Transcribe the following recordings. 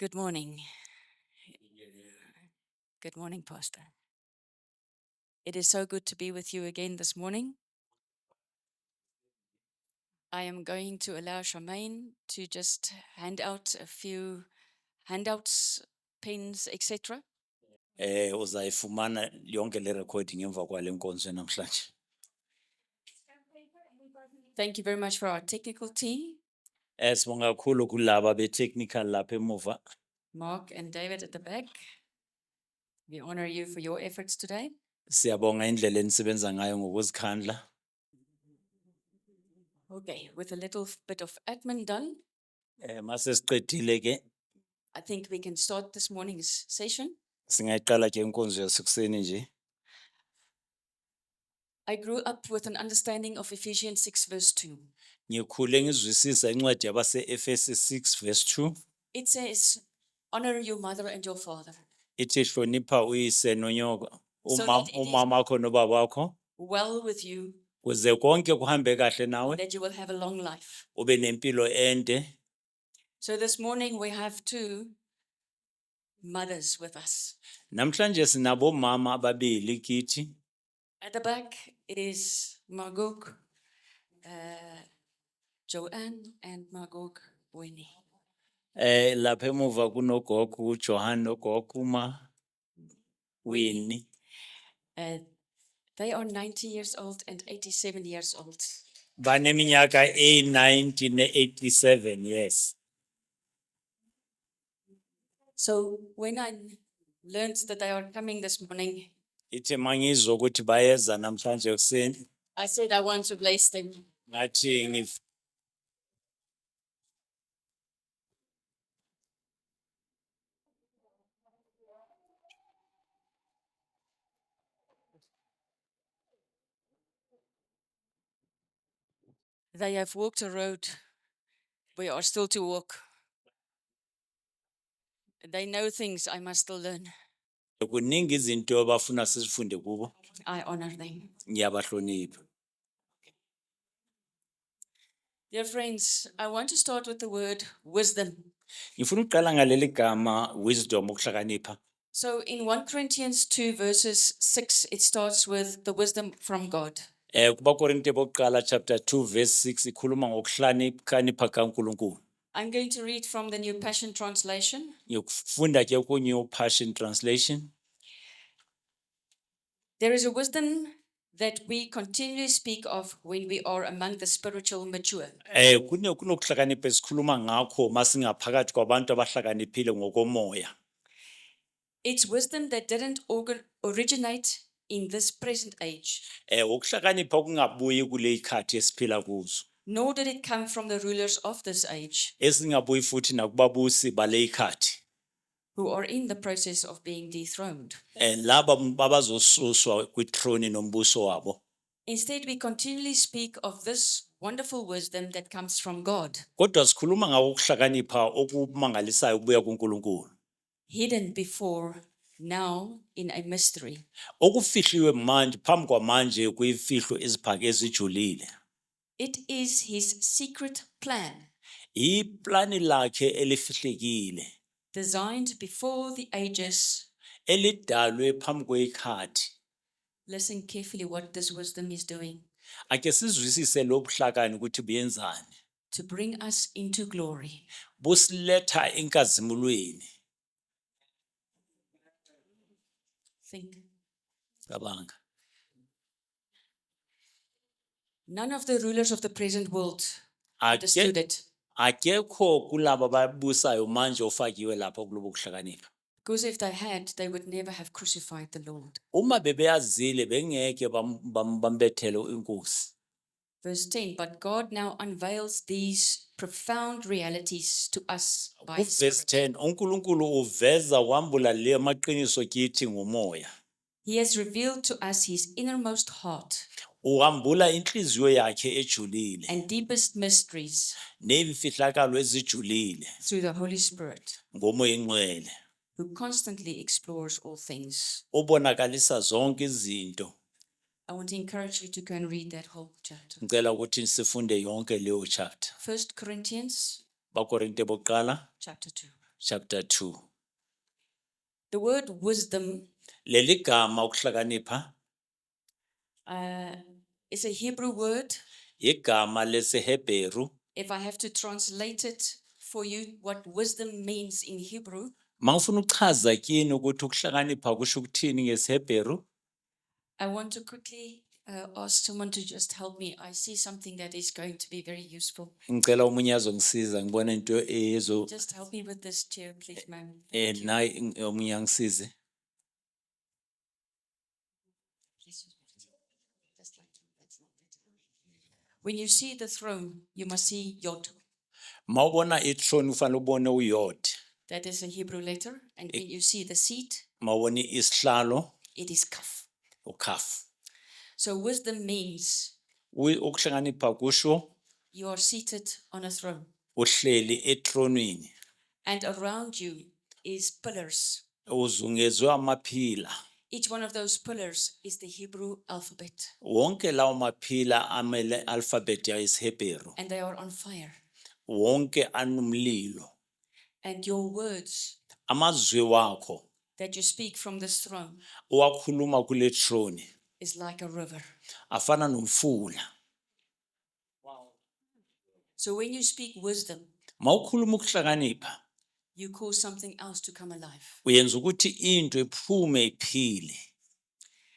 Good morning. Good morning, Pastor. It is so good to be with you again this morning. I am going to allow Charmaine to just hand out a few handouts, pens, etc. Uzayifumana yonke le recording emva kwale nkonzo namhlanje. Thank you very much for our technical team, Sibonga kakhulu kulaba be technical lapha emuva. Mark and David at the back. We honor you for your efforts today. Siyabonga indlela enisebenza ngayo ngokuzikhandla. Okay, with a little bit of admin done, Mase siqedile ke I think we can start this morning's session. singayiqala ke inkonzo yasekuseni nje. I grew up with an understanding of Ephesians 6 verse 2. Ngikhule ngizwisisa incwadi yabase Efesi 6 verse 2. It says, honor your mother and your father. Ithi hlonipha uyise nonyoko So that it is- umama wakho nobaba wakho Well with you, kuze konke kuhambe kahle nawe that you will have a long life. ube nempilo ende. So this morning we have two mothers with us. Namhlanje sinabo mama ababili kithi. At the back is Magog, Joanne and Magog Winnie. Lapha emuva kunogogo uJohan nogogo Winnie. They are 90 years old and 87 years old. Baneminyaka 90 ne-87 yes. So when I learned that they are coming this morning, Ithe mangizwa ukuthi bayeza namhlanje kuseni I said I want to bless them. ngathi They have walked a road we are still to walk. They know things I must still learn. kuningi izinto abafuna sizifunde kubo. I honor them. Ngiyabahlonipha. Dear friends, I want to start with the word wisdom. Ngifuna uqala ngaleli gama wisdom ukuhlakanipha. So in 1 Corinthians 2 verses 6, it starts with the wisdom from God. KubaKorinte bokuqala chapter 2 verse 6 ikhuluma ngokuhlakanipha kaNkulunkulu. I'm going to read from the New Passion Translation. Ngiyokufunda ke ku New Passion Translation. There is a wisdom that we continually speak of when we are among the spiritual mature. Kunokuhlakanipha esikhuluma ngakho masingaphakathi kwabantu abahlakaniphile ngokomoya. It's wisdom that didn't originate in this present age, Ukuhlakanipha kungabuyi kule ikhathi esiphila kuzo. nor did it come from the rulers of this age, Esingabuyi futhi nakubabusi bale ikhathi. who are in the process of being dethroned. Laba babazosuswa kwithrone nombuso wabo. Instead, we continually speak of this wonderful wisdom that comes from God, Kodwa sikhuluma ngako ukuhlakanipha okumangalisayo kubuya kuNkulunkulu. hidden before now in a mystery. Okufihliwe manje phambi kwamanje kuyifihlo eziphake ezijulile. It is his secret plan, Iplani lakhe elifihlekile designed before the ages. elidalwe phambi kwekhathi. Listen carefully what this wisdom is doing, Ake sizwisise lobuhlakani ukuthi buyenzani. to bring us into glory. Busiletha enkazimulweni. Think. Cabanga. None of the rulers of the present world understood it, Akekho kulabo babusayo manje ofakiwe lapha kulobo kuhlakanipha. because if they had, they would never have crucified the Lord. Uma bebeyazile bengeke bambethele inkosi. Verse 10, but God now unveils these profound realities to us by His Verse Spirit. 10 uNkulunkulu uveza wambula le maqiniso kithi ngomoya. He has revealed to us His innermost heart Uhambula inhliziyo yakhe ejulile and deepest mysteries nezifihlakalo ezijulile through the Holy Spirit, ngomoya engcwele. who constantly explores all things. Obonakalisa zonke izinto. I want to encourage you to go and read that whole chapter. Ngicela ukuthi sifunde yonke leyo chapter. 1 Corinthians BaKorinte bokuqala chapter 2. chapter 2. The word wisdom Leli gama ukuhlakanipha is a Hebrew word. igama lesiHebheru. If I have to translate it for you, what wisdom means in Hebrew, Mawufuna ukuchaza kini ukuthi ukuhlakanipha kusho ukuthini ngesiHebheru? I want to quickly ask someone to just help me. I see something that is going to be very useful. Ngicela umunye azongisiza ngibona into ezo Just help me with this chair, please, ma'am. naye omunye angisize. Just like that's not better. When you see the throne, you must see Yod. Mawubona ithrone ufanele ubone uYod. That is a Hebrew letter. And when you see the seat, Mawubona isihlalo it is Kaf. uKhaf. So wisdom means Ukuhlakanipha kusho you are seated on a throne. uhleli ethronini. And around you is pillars. Uzungezwe amaphila. Each one of those pillars is the Hebrew alphabet. Wonke lawo maphila amele alphabet yesiHebheru. And they are on fire. Wonke anomlilo. And your words Amazwi wakho that you speak from this throne owakhuluma kule throne is like a river. afana nomfula. So when you speak wisdom, Mawukhuluma ukuhlakanipha you cause something else to come alive. uyenza ukuthi into iphume iphile.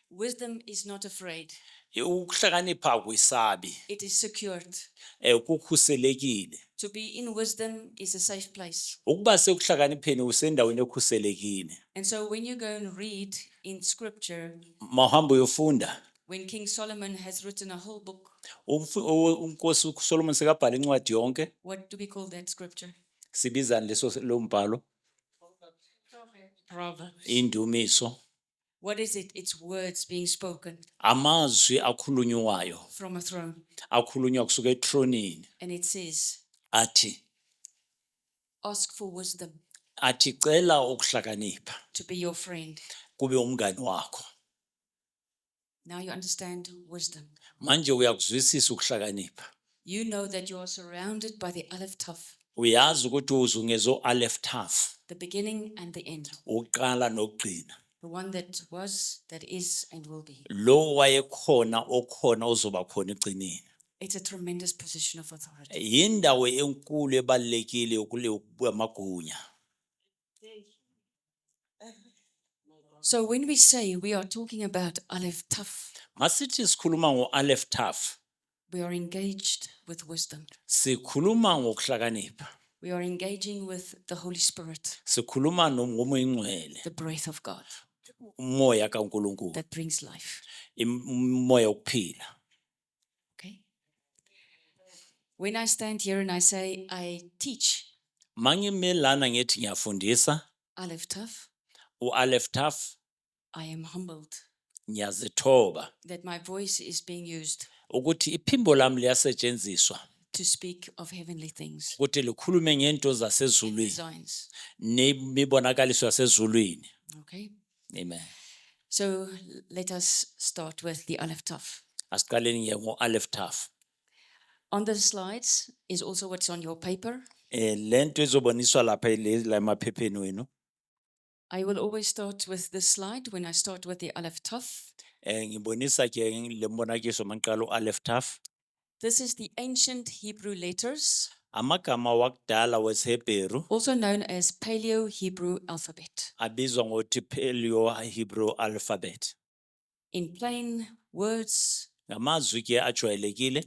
Wisdom is not afraid. Ukuhlakanipha akuyisabi. It is secured. Ukukhuselekile. To be in wisdom is a safe place. Ukuba sekuhlakanipheni usendaweni ekhuselekile. And so when you go and read in scripture, Mawuhamba uyofunda. when King Solomon has written a whole book, Unkosi uSolomon sekabhala incwadi yonke. what do we call that scripture? Sibizani leso lo mbhalo? Proverbs. Indumiso. What is it? It's words being spoken Amazwi akhulunywayo. from a throne. Akhulunywa kusuka ethronini. And it says, Athi ask for wisdom cela ukuhlakanipha to be your friend. kube umngani wakho. Now you understand wisdom. Manje uyakuzwisisa ukuhlakanipha. You know that you are surrounded by the Aleph Taf, Uyazi ukuthi uzungezwe Aleph Taf. the beginning and the end. Uqala nokugcina. The one that was, that is, and will be. Lo wayekhona okhona ozoba khona egcineni. It's a tremendous position of authority. Yindawo enkulu ebalekile ukuamagunya. So when we say we are talking about Aleph Taf, Masithi sikhuluma ngo-Aleph Taf, we are engaged with wisdom. sikhuluma ngokuhlakanipha. We are engaging with the Holy Spirit, Sikhuluma ngomoya ingcwele, the breath of God umoya kaNkulunkulu, that brings life. umoya wokuphila. Okay? When I stand here and I say I teach Mangimelana ngethi ngiyafundisa Aleph Taf, u-Aleph Taf, I am humbled ngiyazithoba that my voice is being used ukuthi iphimbo lami liyasetshenziswa to speak of heavenly things, ukuthi likhulume ngento zasezulwini designs. nemibonakaliso yasezulwini. Okay? Amen. So let us start with the Aleph Taf. Asiqaleni ngo-Aleph Taf. On the slides is also what's on your paper. Lento ezoboniswa lapha la emaphepheni wenu. I will always start with this slide when I start with the Aleph Taf. Ngibonisa ke lembonakiso manqala u-Aleph Taf. This is the ancient Hebrew letters, Amagama wakudala wesiHebheru also known as Paleo-Hebrew alphabet. abizwa ngokuthi Paleo-Hebrew alphabet. In plain words, Ngamazwi ke ajwayelekile,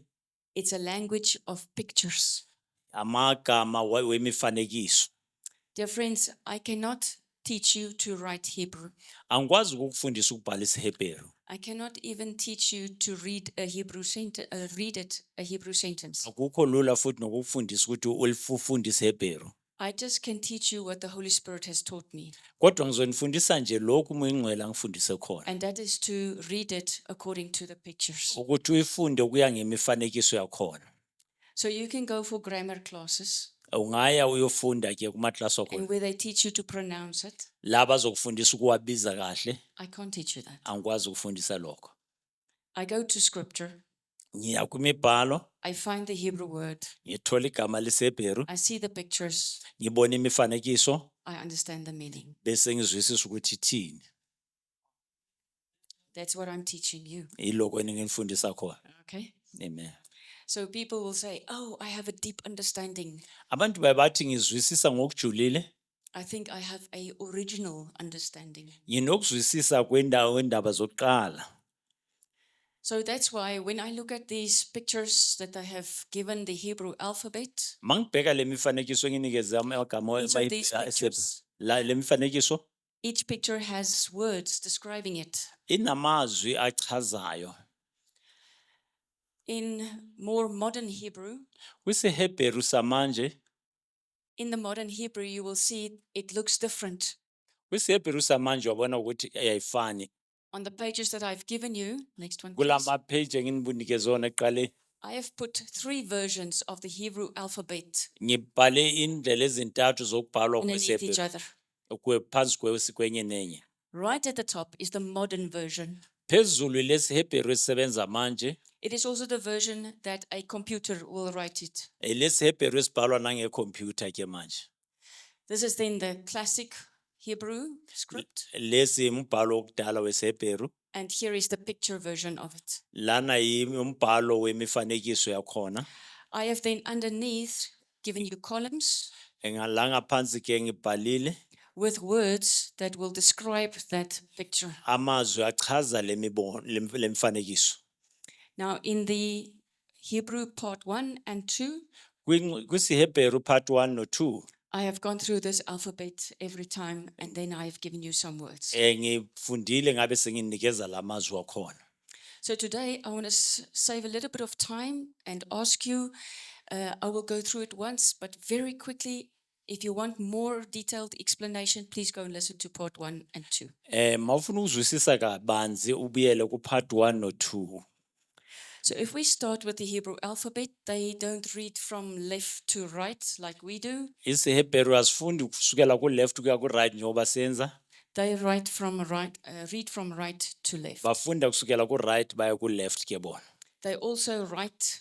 it's a language of pictures. amagama wemifanekiso. Dear friends, I cannot teach you to write Hebrew. Angikwazi ukufundisa ukubhala isiHebheru. I cannot even teach you to read a Hebrew sentence, a Hebrew sentence. Akukho lula futhi nokufundisa ukuthi ulifunde isiHebheru. I just can teach you what the Holy Spirit has taught me. Kodwa ngizonifundisa nje lokhu umoya ingcwele angifundise khona. And that is to read it according to the pictures. Ukuthi uyifunde kuya ngemifanekiso yakhona. So you can go for grammar classes, Ungaya uyofunda ke kumaklasi wakho. and where they teach you to pronounce it. Laba bazokufundisa ukuwabiza kahle. I can't teach you that. Angikwazi ukufundisa lokho. I go to scripture, ngiya kwimibhalo I find the Hebrew word, ngithola igama leseBheru I see the pictures, ngibona imifanekiso I understand the meaning. bese ngizwisisa ukuthi ithini That's what I'm teaching you. yiloko eningifundisa khona. Okay? Amen. So people will say, oh, I have a deep understanding. Abantu babathi ngizwisisa ngokujulile I think I have a original understanding. nginokuzwisisa kwendaba zokuqala. So that's why when I look at these pictures that I have given the Hebrew alphabet, Mangibheka lemifanekiso enginikeze amagama each of these pictures, lemifanekiso each picture has words describing it. inamazwi achazayo. In more modern Hebrew, KwisiHebheru samanje, in the modern Hebrew, you will see it looks different. kwisiHebheru samanje wabona ukuthi ayifani. On the pages that I've given you, next one, please, Kulama page enginibunike zona eqale I have put 3 versions of the Hebrew alphabet ngibhale indlela ezintathu zokubhalwa underneath each kwesiHebheru other. phansi kwenye nenye. Right at the top is the modern version. Phezulu lesiHebheru esisebenza manje, It is also the version that a computer will write it. lesiHebheru esibhalwa nangekhompyutha ke manje. This is then the classic Hebrew script, Lesi umbhalo wokudala wesiHebheru, and here is the picture version of it. lana umbhalo wemifanekiso yakhona. I have then underneath given you columns Ngaphansi ke ngibhalile with words that will describe that picture. amazwi achaza lemfanekiso. Now, in the Hebrew part 1 and 2, KwisiHebheru part 1 no 2, I have gone through this alphabet every time, and then I have given you some words. ngifundile ngabe senginikeza lamazwi akhona. So today I want to save a little bit of time and ask you, I will go through it once, but very quickly, if you want more detailed explanation, please go and listen to part 1 and 2. Mawufuna ukuzwisisa kabanzi ubuyele ku part 1 no 2. So if we start with the Hebrew alphabet, they don't read from left to right like we do. IsiHebheru asifundi kusukela ku left kuya ku right njengoba senza. They read from right to left. Bafunda kusukela ku right baya ku left ke bona. They also write,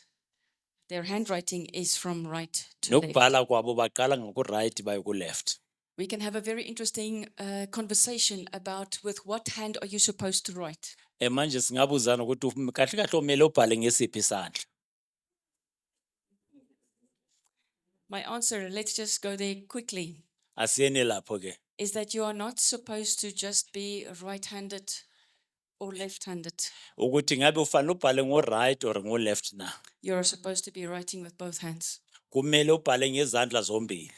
their handwriting is from right to left. Nokubhala kwabo baqala ngoku right baya ku left. We can have a very interesting conversation about with what hand are you supposed to write. Manje singabuzana ukuthi kahle kahle umele ubhale ngesiphi isandla. My answer, let's just go there quickly, Asiyeni lapho ke. is that you are not supposed to just be right-handed or left-handed. Ukuthi ngabe ufanele ubhale ngo right or ngo left na. You're supposed to be writing with both hands, Kumele ubhale ngezandla zombili.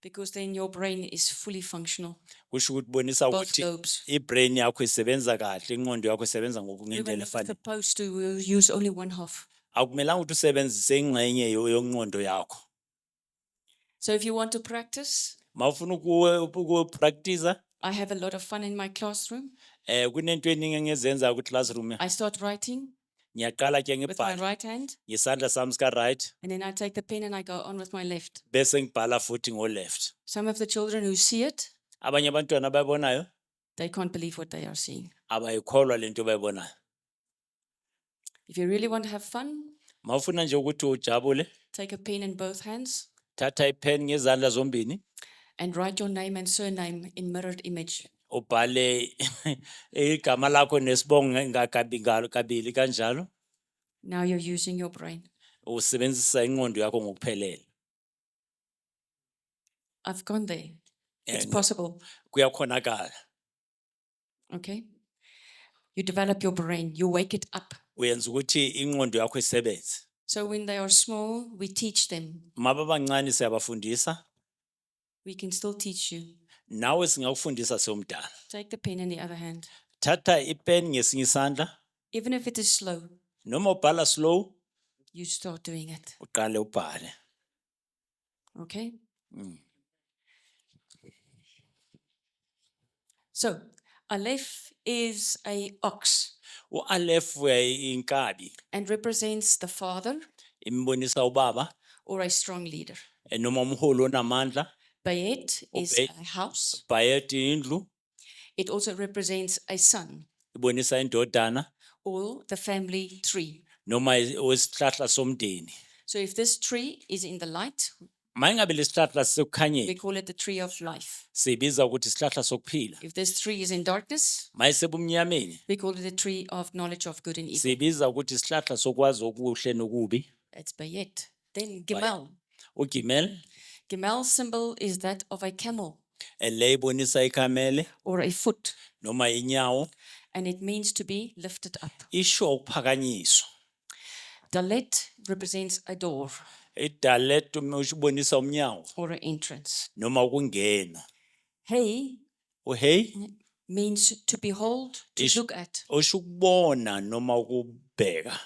because then your brain is fully functional, Kusho ukuthi bonisa both ukuthi lobes. ibrain yakho isebenza kahle, ingqondo yakho isebenza Even ngokungendlela though we're efanele. supposed to use only one half. Akumelanga ukuthi usebenzise ingxenye yongqondo yakho. So if you want to practice, Mawufuna ukupractice, I have a lot of fun in my classroom. kunento eningi engizenza ku classroom. I start writing Ngiyaqala ke with my ngibhala right hand, ngesandla sami sika right and then I take the pen and I go on with my left. bese ngibhala futhi ngo left. Some of the children who see it, Abanye abantwana abayibonayo they can't believe what they are seeing. abayikholwa lento bayibonayo. If you really want to have fun, Mawufuna nje ukuthi ujabule, take a pen in both hands thatha ipen ngezandla zombili and write your name and surname in mirrored image. ubhale igama lakho nesibongo kabili kanjalo. Now you're using your brain. Usebenzisa ingqondo yakho ngokuphelele. I've gone there. It's And- possible. Kuyakhonakala. Okay? You develop your brain, you wake it up. Uyenza ukuthi ingqondo yakho isebenze. So when they are small, we teach them. Maba bancane siyabafundisa, We can still teach you. nawe singakufundisa somdala. Take the pen in the other hand. Thatha ipen ngesinye isandla, Even if it is slow, noma ubhala slow, you start doing it. uqale ubhale. Okay? So, Aleph is a ox U-Aleph inkabi, and represents the father imbonisa ubaba, or a strong leader. noma umholi onamandla. Bayet is Bayet. a house. Bayet indlu, It also represents a son ibonisa indodana. or the family tree. noma owesihlahla somndeni. So if this tree is in the light, Mayingabe lesihlahla we sekukhanyeni call it the tree of life. sibiza ukuthi isihlahla sokuphila. If this tree is in darkness, Mayisebumnyameni we call it the tree of knowledge of good and evil. sibiza ukuthi isihlahla sokwazi okuhle nokubi. That's bayet. Then Gimel. Ugimel Gimel symbol is that of a camel le ibonisa ikamele or a foot, noma inyawo and it means to be lifted up. isho ukuphakanyiswa. Dalet represents a door Idalet ubonisa umnyawo or an entrance. noma ukungena. Hey Uhey means to behold, to Ish- look at. usho ukubona noma ukubheka.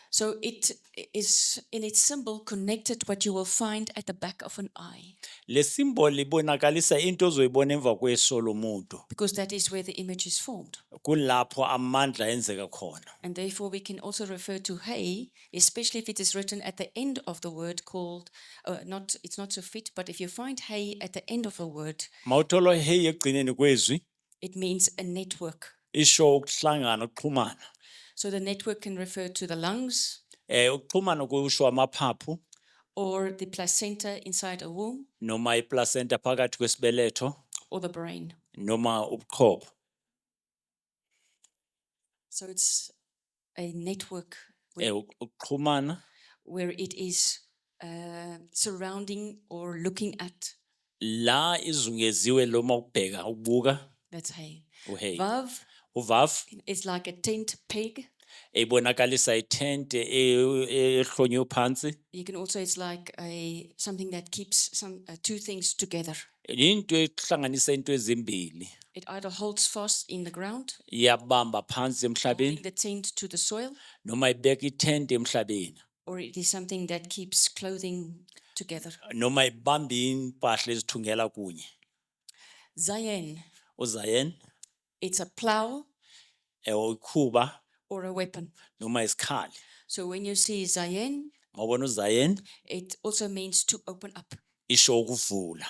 So it is in its symbol connected what you will find at the back of an eye, Le symbol ibonakalisa into ozoyibona emva kweso lomuntu. because that is where the image is formed. Kulapho amandla enzeka khona. And therefore we can also refer to hey, especially if it is written at the end of the word called, it's not so fit, but if you find hey at the end of a word, Mawuthola hey egcineni kwezwi it means a network. isho ukuhlangana ukuxhumana. So the network can refer to the lungs Ukuxhumana kusho amaphaphu or the placenta inside a womb noma iplacenta phakathi kwesibeletho or the brain. noma ubuchopho. So it's a network where, Ukuxhumana where it is surrounding or looking at. la izungeziwe loma ukubheka ukubuka That's hey. uhey. Vav Uvav is like a tent peg. ibonakalisa itent ehlonywe phansi. You can also, it's like something that keeps two things together. Into ehlanganisa into ezimbili. It either holds fast in the ground, Iyabamba phansi holding emhlabeni the tent to the soil, noma ibeka itent emhlabeni or it is something that keeps clothing together. noma ibamba impahla ezithungela kunye. Zayen, Uzayen it's a plow ukhuba or a weapon. noma isikhali. So when you see Zayen, Mawubona uzayen it also means to open up, isho ukuvula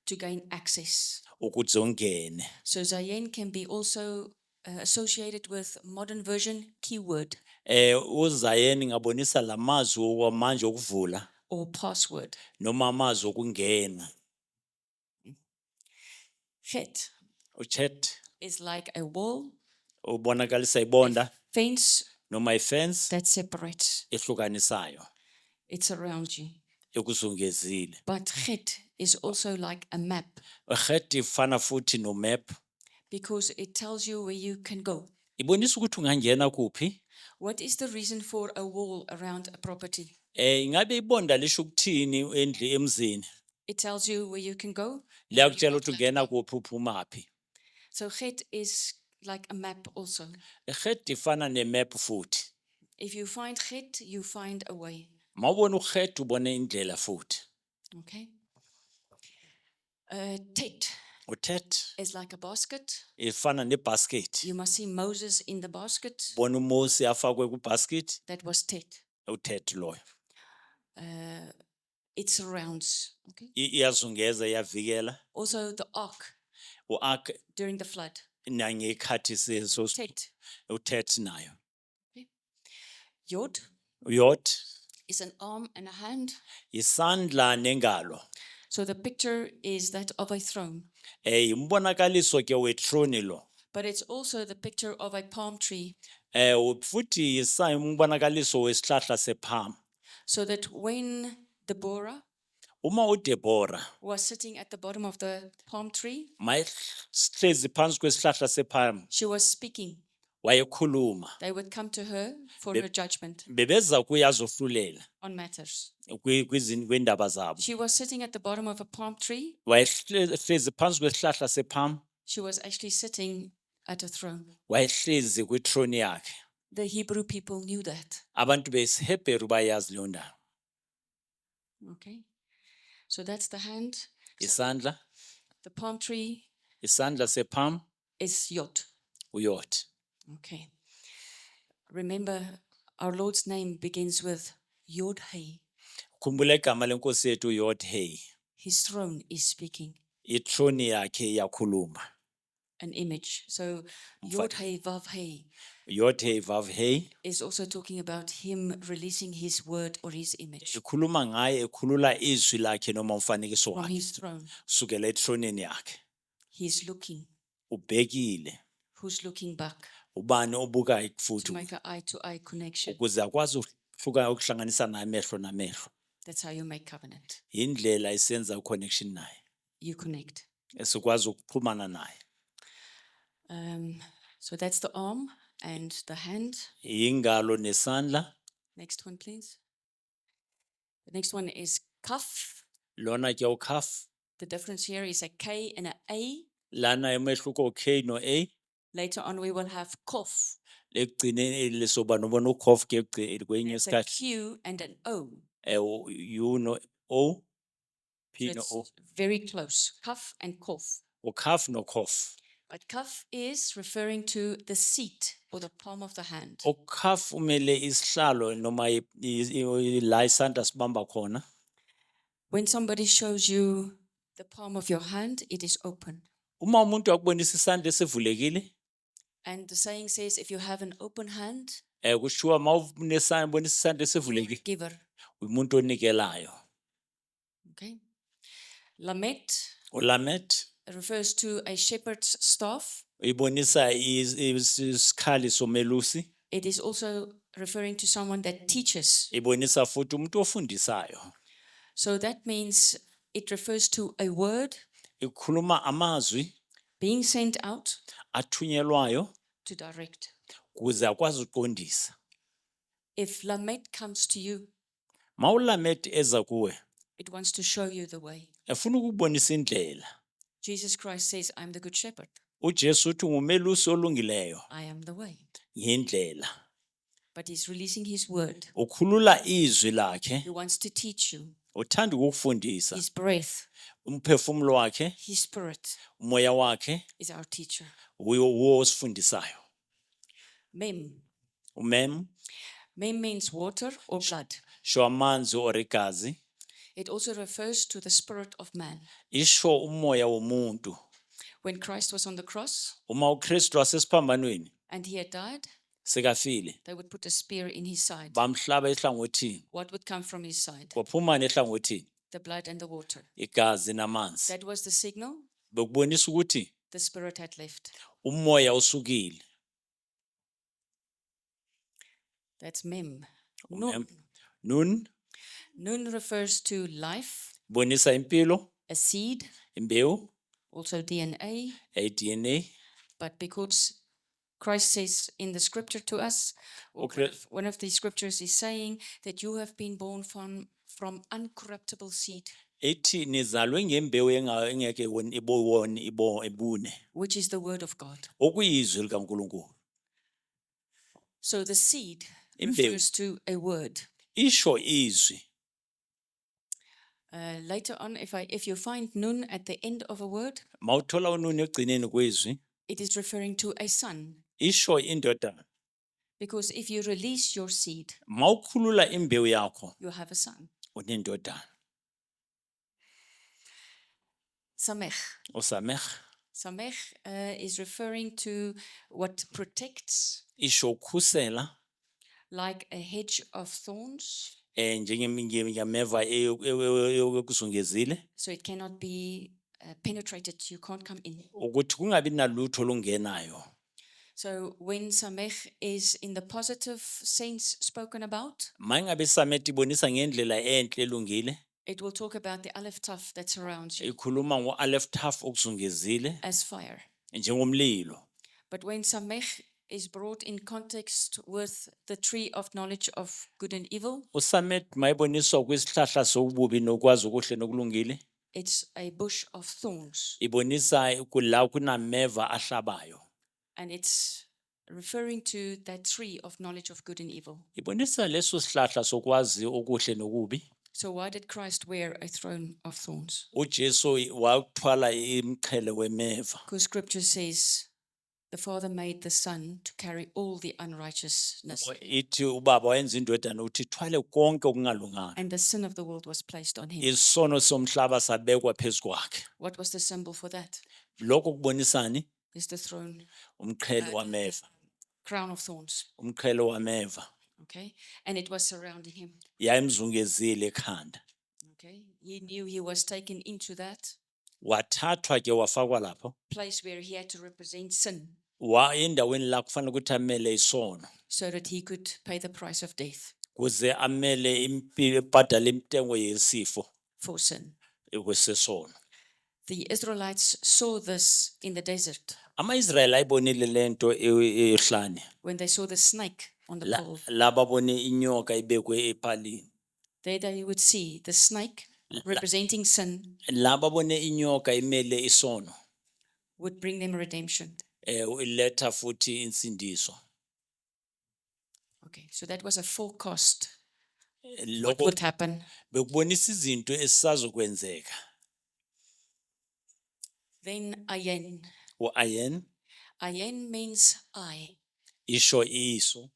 to gain access. ukuthi zongene. So Zayen can be also associated with modern version keyword Uzayen ngabonisa lamazwi okwamanje okuvula or password. noma amazwi okungena. Het Uchet is like a wall, ubonakalisa ibonda fence noma ifence that separates. ehlukanisayo It surrounds you. ekuzungezile. But het is also like a map Uhet ifana futhi no map because it tells you where you can go. ibonisa ukuthi ungangena kuphi. What is the reason for a wall around a property? Ingabe ibonda lisho ukuthini emzini? It tells you where you can go. Liyakutshela ukuthi ungena kuphi uphumaphi. So het is like a map also. Het ifana ne map futhi. If you find het, you find a way. Mawubona uhet ubone indlela futhi. Okay. Tet Uthet is like a basket. ifana nebasket. You must see Moses in the basket. Bona uMose afakwe kubasket That was tet. uthet loyo. It surrounds. Okay. Iyazungeza iyavikela. Also the ark Uark during the flood. nangekhathi seso Tet. uthet nayo. Yod Uyot is an arm and a hand. isandla nengalo. So the picture is that of a throne. Umbonakaliso ke wethrone lo. But it's also the picture of a palm tree. Futhi umbonakaliso wesihlahla sepalm. So that when Deborah Uma uDeborah was sitting at the bottom of the palm tree, mayihlezi phansi kwesihlahla sepalm she was speaking. wayekhuluma. They would come to her for her judgment Bebeza kuyazohlulela on matters. kwindaba zabo. She was sitting at the bottom of a palm tree. Wayehlezi phansi kwesihlahla sepalm She was actually sitting at a throne. wayehlezi kwithrone yakhe. The Hebrew people knew that. Abantu besiHebheru bayazi leyo ndaba. Okay. So that's the hand. So Isandla, the palm tree isandla sepalm is Yod. uyot. Okay. Remember, our Lord's name begins with Yod Hey. Khumbula igama lenkosi yethu uyot hey. His throne is speaking. Ithrone yakhe iyakhuluma. an image. So Yod Hey Vav Hey Yod Hey Vav Hey is also talking about him releasing his word or his image ikhuluma ngaye, ekhulula izwi lakhe noma umfanekiso from wakhe his throne. sukela ethronini yakhe. He's looking. Ubhekile, Who's looking back ubani obukayo to futhi make an eye-to-eye connection? ukuze akwazi ukuhlanganisa naye amehlo namehlo. That's how you make covenant. Indlela isenza connection naye, You connect. esikwazi ukuxhumana naye. So that's the arm and the hand. Ingalo nesandla, Next one, please. The next one is cuff. lona ke ukhaf. The difference here is a K and an A. Lana umehluko K no A. Later on, we will have kof. Ekugcineni lisoba nobona ukhof ke kwenye It's a isikhathi. Q and an O. U no O, P So no O. it's very close. Cuff and kof. Ukhaf no khof. But cuff is referring to the seat or the palm of the hand. Ukhaf umele isihlalo noma la isandla sibamba khona. When somebody shows you the palm of your hand, it is open. Uma umuntu akubonisa isandla esivulekile, And the saying says, if you have an open hand, kushiwa mawunesandla bonisa isandla you're a esivulekile, giver. umuntu onikelayo. Okay. Lamet Ulamet refers to a shepherd's staff. ibonisa isikhali somelusi, It is also referring to someone that teaches. ibonisa futhi umuntu ofundisayo. So that means it refers to a word Ikhuluma amazwi being sent out athunyelwayo to direct. kuze akwazi uqondisa. If Lamet comes to you, Mawulamet eza kuwe, it wants to show you the way. efuna ukubonisa indlela. Jesus Christ says, I'm the good shepherd. uJesu uthi ngumelusi olungileyo, I am the way. yindlela. But he's releasing his word. Ukhulula izwi lakhe, He wants to teach you. uthanda ukukufundisa. His breath, Umphefumulo wakhe, his spirit umoya wakhe is our teacher. uwo osifundisayo. Mem. Umem Mem means water or blood. sho amanzi or igazi, It also refers to the spirit of man. isho umoya womuntu. When Christ was on the cross Uma uKristu asesiphambanweni and he had died, sekafile, they would put a spear in his side. bamhlaba ehlangothini. What would come from his side? Kwaphumani ehlangothini? The blood and the water. Igazi namanzi. That was the signal Bekubonisa ukuthi the spirit had left. umoya usukile. That's Mem. Umem. Nun. Nun Nun refers to life, bonisa impilo, a seed, imbewu, also DNA. DNA. But because Christ says in the scripture to us, or Okay. one of the scriptures is saying that you have been born from uncorruptible seed, Ethi nizalwe ngembewu engeke ibune, which is the word of God. okuyizwi likaNkulunkulu. So the seed Imbewu. refers to a word. Isho izwi. Later on, if you find nun at the end of a word, Mawuthola ununi egcineni kwezwi, it is referring to a son. isho indodana. Because if you release your seed, Mawukhulula imbewu yakho, you have a son. unendodana. Samech. Usamech Samech is referring to what protects, isho ukhusela, like a hedge of thorns, njengemeva eyokuzungezile, so it cannot be penetrated. You can't come in. ukuthi kungabi nalutho olungenayo. So when Samech is in the positive sense spoken about, Mayingabe isamethi ibonisa ngendlela enhle elungile, it will talk about the aleph taf that surrounds you ikhuluma ngo-Aleph Taf okuzungezile as fire. njengomlilo. But when Samech is brought in context with the tree of knowledge of good and evil, Usamet mayiboniswa kwisihlahla sobubi nokwazi okuhle nokulungile, it's a bush of thorns. ibonisa kula kunameva ahlabayo. And it's referring to that tree of knowledge of good and evil. Ibonisa leso sihlahla sokwazi okuhle nokubi. So why did Christ wear a throne of thorns? uJesu wathwala imqhele wemeva. Because scripture says the Father made the Son to carry all the unrighteousness, Ithi ubaba wayenza indodana uthi thwale konke okungalunganga. and the sin of the world was placed on him. Isono somhlaba sabekwa phezu kwakhe. What was the symbol for that? Lokho kubonisani? is the throne, umqhele wameva, crown of thorns. umqhele wameva. Okay. And it was surrounding him. Yayimzungezile ekhanda. Okay. He knew he was taken into that Wathathwa ke wafakwa lapho. place where he had to represent sin Endaweni la kufanele ukuthi amele isono. so that he could pay the price of death Kuze amele ibhadale intengo yesifo for sin. kwesesono. The Israelites saw this in the desert Ama-Israyeli ayibonile lento ehlane. when they saw the snake on the pole. Laba bone inyoka ibekwe ephaleni. There they would see the snake representing sin Laba bone inyoka imele isono. would bring them redemption. Iletha futhi insindiso. Okay, so that was a forecast. What Lokho would happen? bekubonisa izinto esisazokwenzeka. Then ayen. Ayen Ayen means eye. isho iso.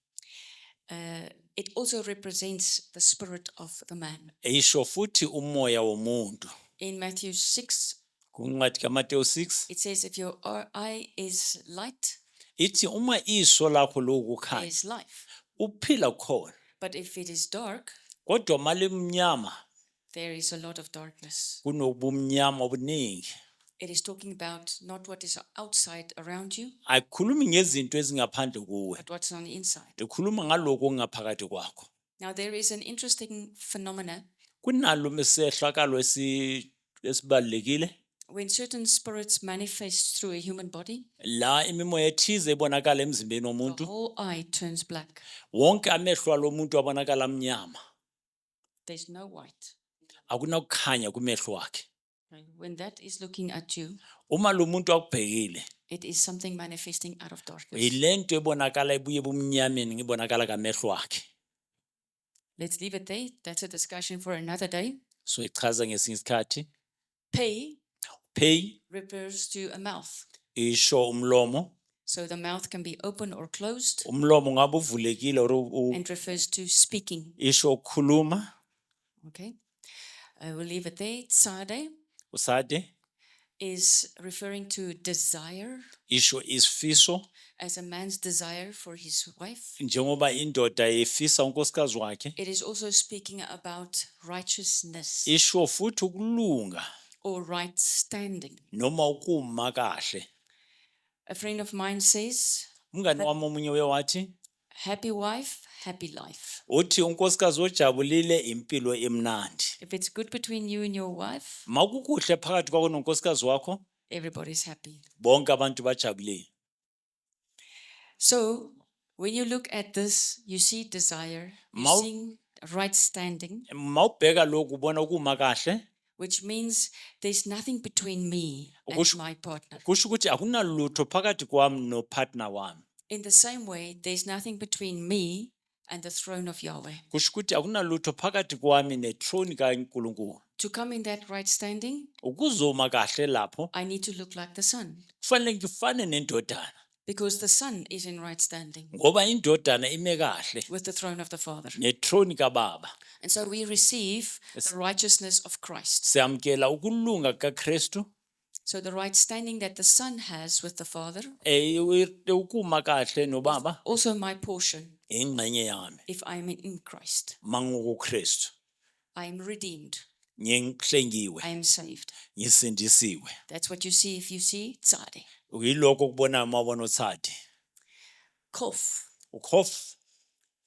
It also represents the spirit of the man. Isho futhi umoya womuntu. In Matthew 6, Kuncwadi kaMateyu 6 it says, if your eye is light, ithi uma iso lakho there lokukhanya is life. uphila khona. But if it is dark, Kodwa mali emnyama there is a lot of darkness. kunobumnyama obuningi. It is talking about not what is outside around you, Ayikhulumi ngezinto ezingaphandle kuwe. but what's on the inside. Ikhuluma ngaloko okungaphakathi kwakho. Now, there is an interesting phenomena Kunalo mesehlakalo esibalekile when certain spirits manifest through a human body, la imimoya ethize ibonakala emzimbeni the womuntu. whole eye turns black. Wonke amehlo alomuntu abonakala amnyama. There's no white. Akunakukhanya kumehlo wakhe. Okay, when that is looking at you, Uma lo muntu akubhekile it is something manifesting out of darkness. yilento ebonakala ibuye ebumnyameni ngibonakala kamehlo wakhe. Let's leave it there. That's a discussion for another day. So ichaza ngesinye isikhathi. Pay Refers to a mouth. isho umlomo. So the mouth can be open or closed Umlomo ngabe uvulekile or and refers to speaking. isho ukukhuluma. Okay. We'll leave it there. Tsade Usade is referring to desire isho isifiso. as a man's desire for his wife. Njengoba indoda efisa unkosikazi wakhe. It is also speaking about righteousness Isho futhi ukulunga or right standing. noma ukuma kahle. A friend of mine says, Umngani wami omunye wathi happy wife, happy life. uthi unkosikazi ojabulile impilo emnandi. If it's good between you and your wife, Makukuhle phakathi kwakho nonkosikazi wakho everybody's happy. bonke abantu bajabulile. So when you look at this, you see desire, you Mau- see right standing, Mawubheka lokhu ubona ukuma kahle which means there's nothing between me and Kusho- my partner. kusho ukuthi akunalutho phakathi kwami nopartner wami. In the same way, there's nothing between me and the throne of Yahweh. Kusho ukuthi akunalutho phakathi kwami nethrone kaNkulunkulu. To come in that right standing, Ukuzoma kahle lapho I need to look like the Son, kufanele ngifane nendodana because the Son is in right standing ngoba indodana ime kahle with the throne of the Father. nethrone kaBaba. And so we receive the righteousness of Christ. Siyamkela ukulunga kaKristu So the right standing that the Son has with the Father, ukuma kahle noBaba also my portion ingxenye yami if I'm in Christ. mangukuKristu. I am redeemed. Ngihlengiwe, I am saved. ngisindisiwe. That's what you see if you see Tzadi. Uyiloko kubona mawubona uThadi. Kof. Ukhof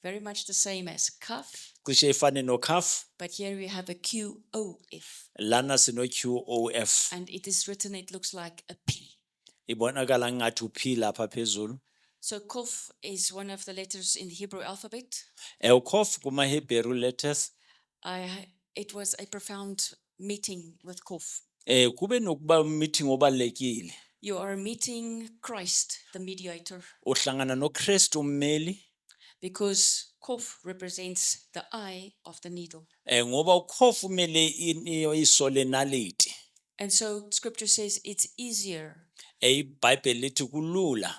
Very much the same as Kaf, cishe ifane noKhaf, but here we have a QOF. lana sino QOF. And it is written, it looks like a P. Ibonakala ngathi uphi lapha phezulu. So Kof is one of the letters in the Hebrew alphabet. Ukhof kuma Hebrew letters. It was a profound meeting with Kof. Kube nokuba meeting obalekile. You are meeting Christ, the mediator, Uhlangana noKristu ummeli. because Kof represents the eye of the needle. Ngoba ukhof umele iso lenaliti. And so scripture says it's easier iBhayibheli lithi kulula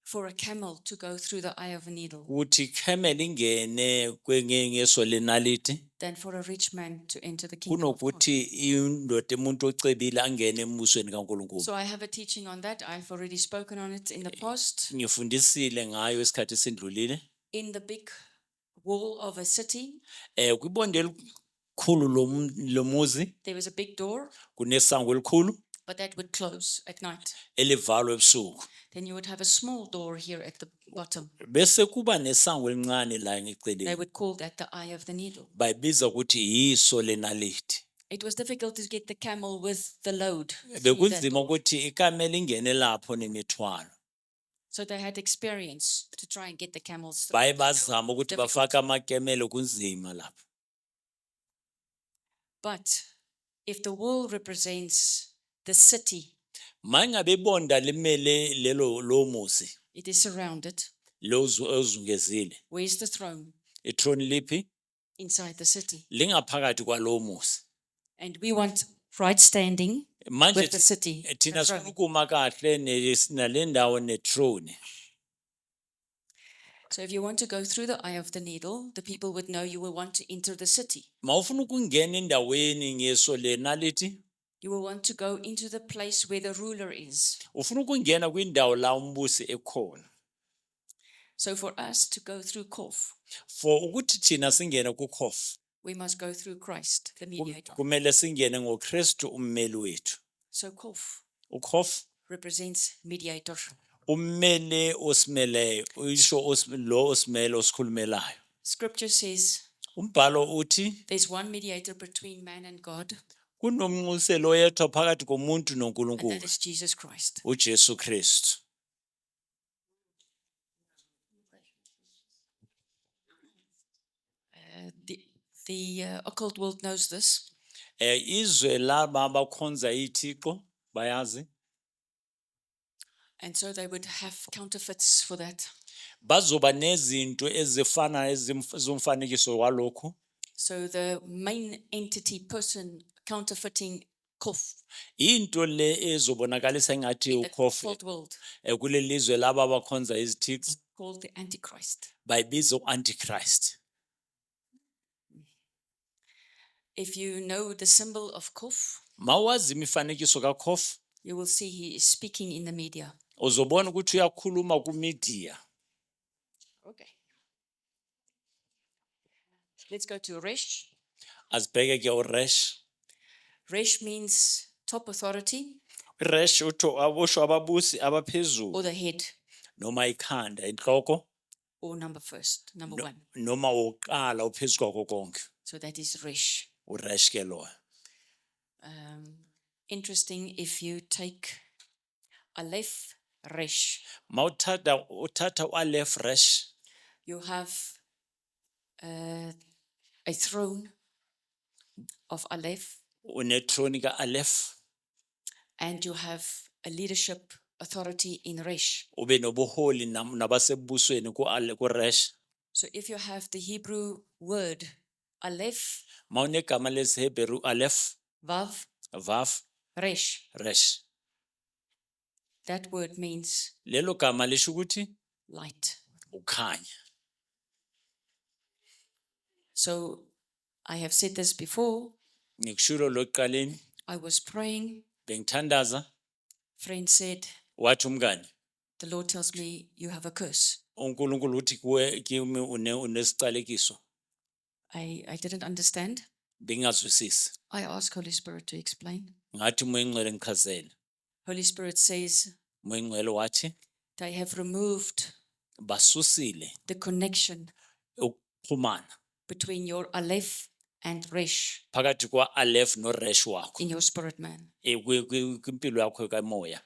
for a camel to go through the eye of a needle ukuthi camel ingene ngeso lenaliti than for a rich man to enter the kingdom of God. kunokuthi indoda umuntu ocebile angene embusweni kaNkulunkulu. So I have a teaching on that. I've already spoken on it in the past. Ngifundisile ngayo isikhathi esindlulile. In the big wall of a city, Kwibonde elikhulu lomuzi there was a big door, kunesango elikhulu but that would close at night. elivalwa ebusuku. Then you would have a small door here at the bottom. Bese kuba nesango elincane la They ngeceleni. would call that the eye of the needle. Bayibiza ukuthi yiso lenalithi. It was difficult to get the camel with the load through that Bekunzima door. ukuthi ikamela ingene lapho nemithwalo. So they had experience to try and get the camels through. Baye You know, bazama ukuthi difficult. bafake amakemelo kunzima lapho. But if the wall represents the city, Mangabe ibonda limele lo muzi it is surrounded. lo ozungezile. Where's the throne? Ithrone lipi Inside the city. lingaphakathi kwalo muzi. And we want right standing Manje with the city. thina the throne. sifuna ukuma kahle nalendawo nethrone. So if you want to go through the eye of the needle, the people would know you will want to enter the city. Mawufuna ukungena endaweni ngeso lenalithi, You will want to go into the place where the ruler is. ufuna ukungena kwindawo la umbusi ekhona. So for us to go through Kof, For ukuthi thina singene kuKhof, we must go through Christ, the mediator. kumele singene ngoKristu ummeli wethu. So Kof uKhof represents mediator. ummeli osimeleyo, usho lo osimele osikhulumelayo. Scripture says Umbhalo uthi there's one mediator between man and God, kunomnxuselo oyedwa phakathi komuntu and that noNkulunkulu, is Jesus Christ. uJesu Kristu. The occult world knows this. Izwe laba abakhonza ithixo bayazi, And so they would have counterfeits for that. bazoba nezinto ezifana zomfanekiso walokho. So the main entity person counterfeiting Kof Into le ezobonakalisa engathi in the uKhof occult world kuleli lizwe laba abakhonza izithixo called the Antichrist. bayibiza uAntichrist. If you know the symbol of Kof, Mawazi imifanekiso kaKhof, you will see he is speaking in the media. uzobona ukuthi uyakhuluma kumedia. Okay. Let's go to Resh. Asibheke ke uResh. Resh means top authority uResh usho ababusi abaphezulu or the head noma ikhanda inhloko or number one. noma oqala uphezulu kwako konke. So that is Resh. uResh ke lo. Interesting if you take Aleph Resh, Mawuthatha uAleph Resh, you have a throne of Aleph, unethrone kaAleph, and you have a leadership authority in Resh. ube nobuholi nabasebusweni kuResh. So if you have the Hebrew word Aleph, Mawunegama lesiHebheru Aleph, Vav, Vav, Resh, Resh. that word means Lelo gama lisho ukuthi light. ukhanya. So I have said this before. Ngikushilo lokuqaleni I was praying. bengithandaza, Friend said, wathi umngani, the Lord tells me you have a curse. uNkulunkulu uthi kuwe kimi unesicalekiso. I didn't understand. Bengingazwisisi. I asked Holy Spirit to explain. Ngathi umoya ingcwele ngichazele. Holy Spirit says Umoya ingcwele wathi they have removed basusile the connection ukuxhumana between your Aleph and Resh phakathi kwaAleph noResh wakho in your spirit man. kwimpilo yakho kamoya.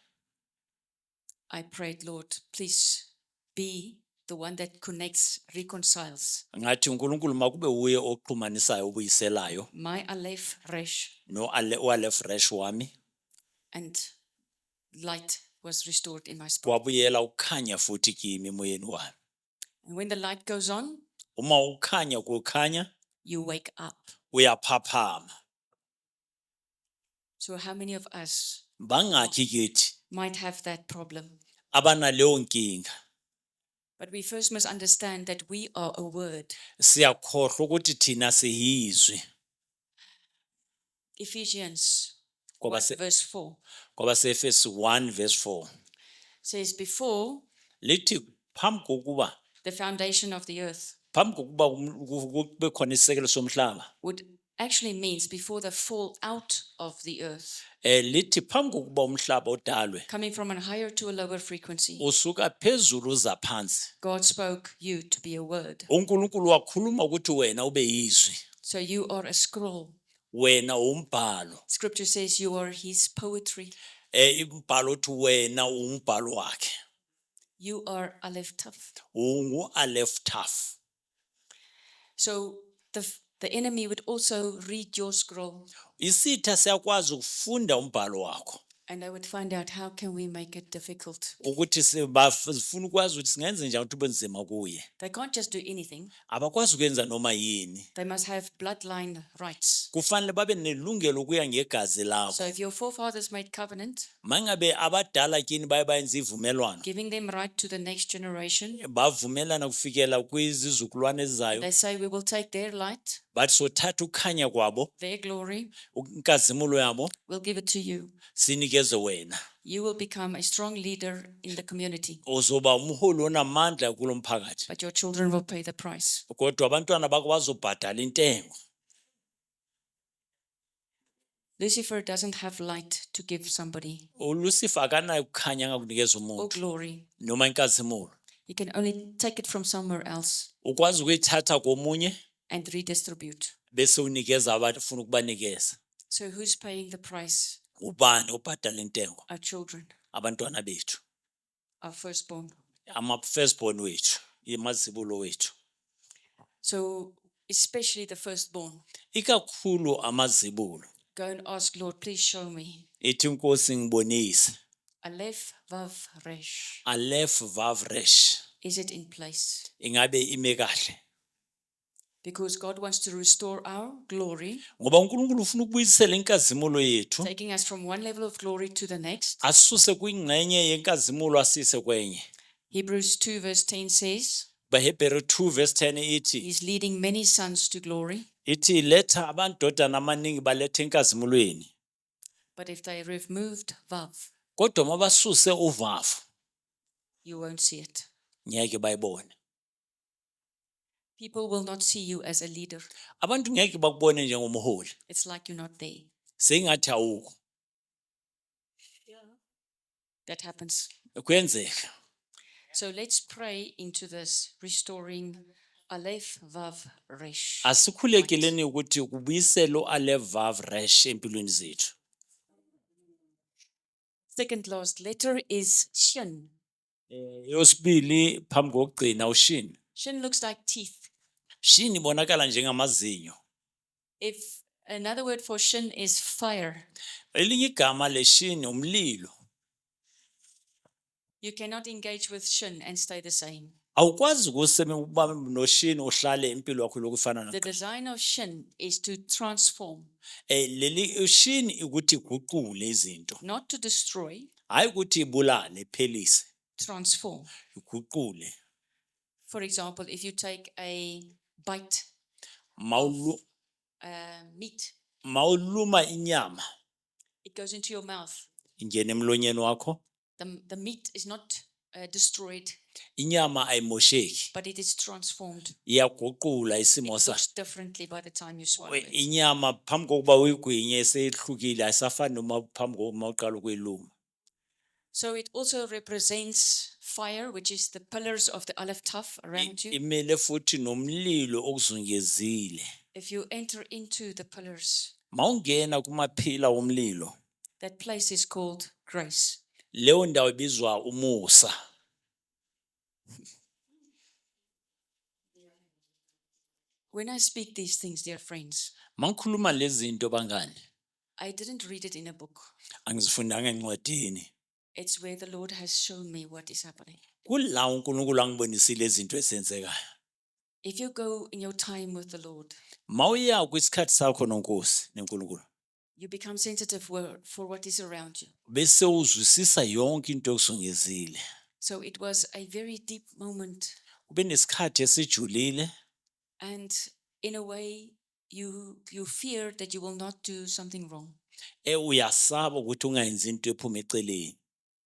I prayed, Lord, please be the one that connects, reconciles Ngathi uNkulunkulu makube uye oxhumanisayo obuyiselayo my Aleph Resh, uAleph Resh wami, and light was restored in my spirit. kwabuyela ukukhanya futhi kimi emoyeni wami. And when the light goes on, Uma ukhanya kukhanya you wake up. uyaphaphama. So how many of us Bangakhi kithi might have that problem? abanaleyo nkinga. But we first must understand that we are a word. Siyakhohlwa ukuthi thina siyizwi. Ephesians Ngoba 1 verse 4 Ngoba seEfesu 1 verse 4 says, before lithi phambi kokuba the foundation of the earth, phambi kokuba kube khona isisekelo somhlaba would actually means before the fall out of the earth, lithi phambi kokuba umhlaba udalwe coming from a higher to a lower frequency. usuka phezulu uza phansi God spoke you to be a word. uNkulunkulu wakhuluma ukuthi wena ube yizwi So you are a scroll. wena umbhalo Scripture says you are his poetry. imbhalo uthi wena umbhalo wakhe You are Aleph Taf. ungu Aleph Taf. So the enemy would also read your scroll, Isitha siyakwazi ukufunda umbhalo wakho and they would find out how can we make it difficult. ukuthi sifuna ukwazi ukuthi singenze njani ukuthi benzima kuye They can't just do anything. abakwazi ukwenza noma yini They must have bloodline rights. kufanele babe nelungelo kuya ngegazi So lakho if your forefathers made covenant, mangabe abadala kini bayenza ivumelwano giving them right to the next generation, bavumelana kufikela kwizizukulwane ezizayo they say we will take their light, bathi sothatha ukukhanya kwabo their glory, inkazimulo yabo we'll give it to you. sinikeze wena You will become a strong leader in the community, uzoba umholi onamandla kulo mphakathi but your children will pay the price. kodwa abantwana bakho bazobhadala intengo Lucifer doesn't have light to give somebody uLucifer akanayo ukukhanya ngakunikeza or umuntu glory. noma inkazimulo He can only take it from somewhere else ukwazi ukuyithatha komunye and redistribute. bese unikeza abafuna ukubanikeza So who's paying the price? ubani obhadala intengo Our children, abantwana bethu our firstborn. ama firstborn wethu imazibulo wethu So especially the firstborn. ikakhulu amazibulo Go and ask, Lord, please show me. ethi inkosi ngibonise Aleph Vav Resh. Aleph Vav Resh Is it in place? ingabe ime kahle Because God wants to restore our glory, ngoba uNkulunkulu ufuna ukubuyisela inkazimulo yethu taking us from one level of glory to the next. asuse kwingxenye yenkazimulo asise kwenye Hebrews 2 verse 10 says, beHebrew 2 verse 10 ithi He's leading many sons to glory. ithi letha abantodana amaningi balethe enkazimulweni But if they removed Vav, kodwa mabasuse uvavu you won't see it. ngeke bayibone People will not see you as a leader. abantu ngeke bakubone njengomholi It's like you're not there. sengathi awukho That happens. kuyenzeka So let's pray into this, restoring Aleph Vav Resh. asikhulekeleni ukuthi kubuyiselo Aleph Vav Resh empilweni zethu Second last letter is Shin. yosibili phambi kokugcina ushini Shin looks like teeth. shini ibonakala njengamazinyo If another word for Shin is fire, elinye igama leshini umlilo you cannot engage with Shin and stay the same. awukwazi ukuba noshini uhlale impilo yakho lokufana The design of Shin is to transform, leli ushini ukuthi iguqule izinto not to destroy, hayi ukuthi ibulale iphelise transform. iguqule For example, if you take a bite meat, mawuluma inyama it goes into your mouth. ingene emlonyeni wakho The meat is not destroyed, inyama ayimosheki but it is transformed. iyaguqula isimo It sayo looks differently by the time you swallow it. inyama phambi kokuba uyigwinye seyihlukile ayisafani noma phambi kokuba uqala ukuyiluma So it also represents fire, which is the pillars of the Aleph Taf around you. imele futhi nomlilo okuzungezile If you enter into the pillars, mawungena kumaphila womlilo that place is called grace. leyo ndawo ibizwa umusa When I speak these things, dear friends, mangikhuluma lezi zinto bangani I didn't read it in a book. angizifundanga encwadini It's where the Lord has shown me what is happening. kulawo uNkulunkulu angibonisile izinto ezenzekayo If you go in your time with the Lord, mawuya kwisikhathi sakho noNkosi neNkulunkulu you become sensitive for what is around you. bese uzwisisa yonke into ekusungezile So it was a very deep moment. Kube nesikhathi esijulile, And in a way, you fear that you will not do something wrong. uyasaba ukuthi ungayenzi into ephuma eceleni.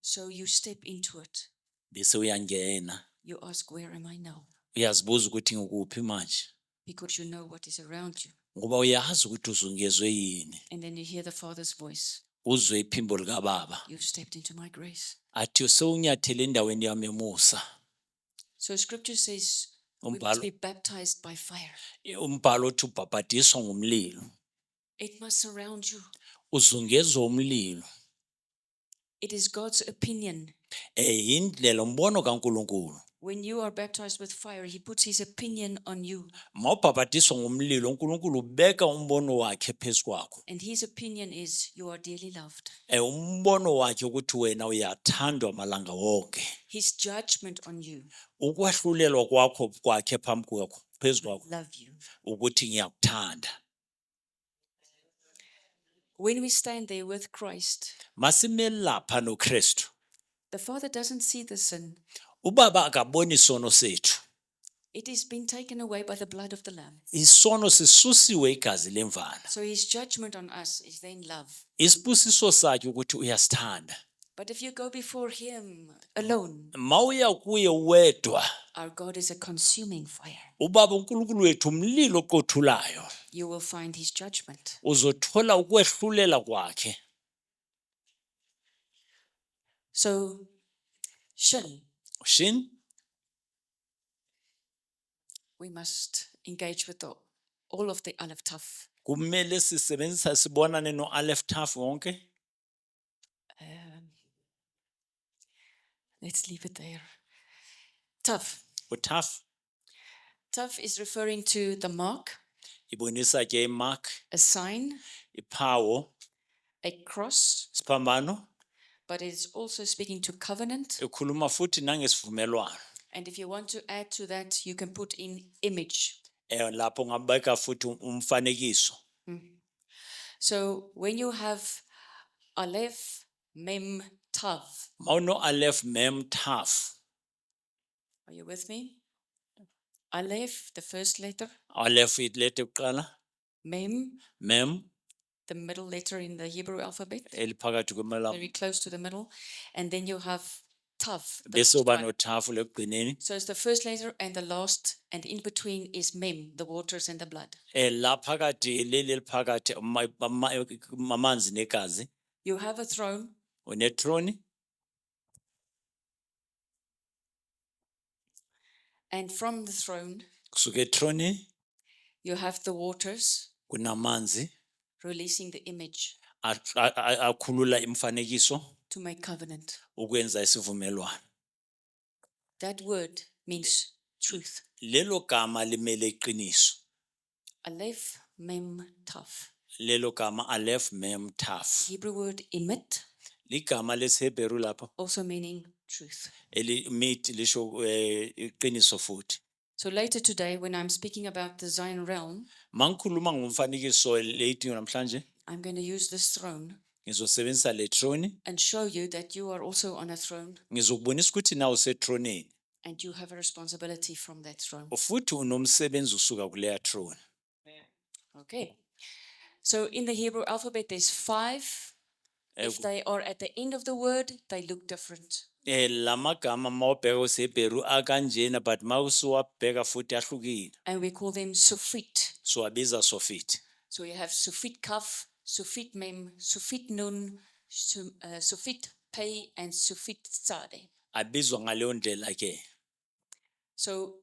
So you step into it. Bese uyangena, You ask, where am I now? uyazibuza ukuthi ngikuphi manje. Because you know what is around you. Ngoba uyazi ukuthi uzungezwe yini. And then you hear the Father's voice. Uzwe iphimbo likababa. You've stepped into my grace. Athi sewunyathele endaweni yami emusa. So scripture says we must be baptized by fire. Umbhalo uthi ubhabhadiswa ngomlilo. It must surround you. Uzungezwe umlilo. It is God's opinion. Indlela umbono kaNkulunkulu. When you are baptized with fire, he puts his opinion on you. Mawubhabhadiswa ngomlilo uNkulunkulu ubeka umbono wakhe phezu kwakho. And his opinion is you are dearly loved. Umbono wakhe ukuthi wena uyathandwa malanga wonke. His judgment on you. Ukwahlulelwa kwakhe phambi kwakho phezu kwakho. Love you. Ukuthi ngiyakuthanda. When we stand there with Christ, Masimele lapha noKristu. the Father doesn't see the sin. Ubaba akaboni isono sethu. It is being taken away by the blood of the Lamb. Isono sisusiwe igazi lemvana. So his judgment on us is then love. Isibusiso sakhe ukuthi uyasithanda. But if you go before him alone, Mawuya kuye wedwa. our God is a consuming fire. Ubaba uNkulunkulu wethu umlilo oqothulayo. You will find his judgment. Uzothola ukwehlulela kwakhe. So, Shin we must engage with all of the Aleph Taf. kumele sisebenzisa sibonane noAleph Taf wonke. Let's leave it there. Taf. uTaf Taf is referring to the mark, ibonisa ke imark, a sign, iphawo, a cross, isiphambano, but it is also speaking to covenant. ekhuluma futhi nangesivumelwano. And if you want to add to that, you can put in image. Lapho ngabeka futhi umfanekiso. So when you have Aleph, Mem, Tav, Mawuno Aleph Mem Taf. are you with me? Aleph, the first letter, Aleph ilethe kuqala, Mem, Mem the middle letter in the Hebrew alphabet, eliphakathi kwemala. very close to the middle, and then you have Tav. the Bese last uba one. noThaf lekugcineni. So it's the first letter and the last, and in between is Mem, the waters and the blood. La phakathi leli eliphakathi amanzi negazi. You have a throne, Unetroni. and from the throne, Kusuka etroni you have the waters kunamanzi releasing the image akhulula imfanekiso to make covenant. ukwenza isivumelwano. That word means truth. Lelo gama limele iqiniso. Aleph, Mem, Tav. Lelo gama Aleph Mem Taf. Hebrew word emet, Ligama lesihebheru lapho also meaning truth. elimit lisho iqiniso futhi. So later today, when I'm speaking about the Zion realm, Mangikhuluma ngomfanekiso late namhlanje I'm going to use this throne ngizosebenzisa le throne and show you that you are also on a throne ngizokubonisa ukuthi nawe usetroneni and you have a responsibility from that throne. futhi unomsebenzi usuka kuleya throne. Okay. So in the Hebrew alphabet, there's 5. If they are at the end of the word, they look different. Lamagama mawubheka usihebheru akanjena but mawusuwabheka futhi ahlukile. And we call them Sufit. Siwabiza sofit. So you have Sufit Kaf, Sufit Mem, Sufit Nun, Sufit Pei, and Sufit Tzade. Abizwa ngaleyo ndlela ke. So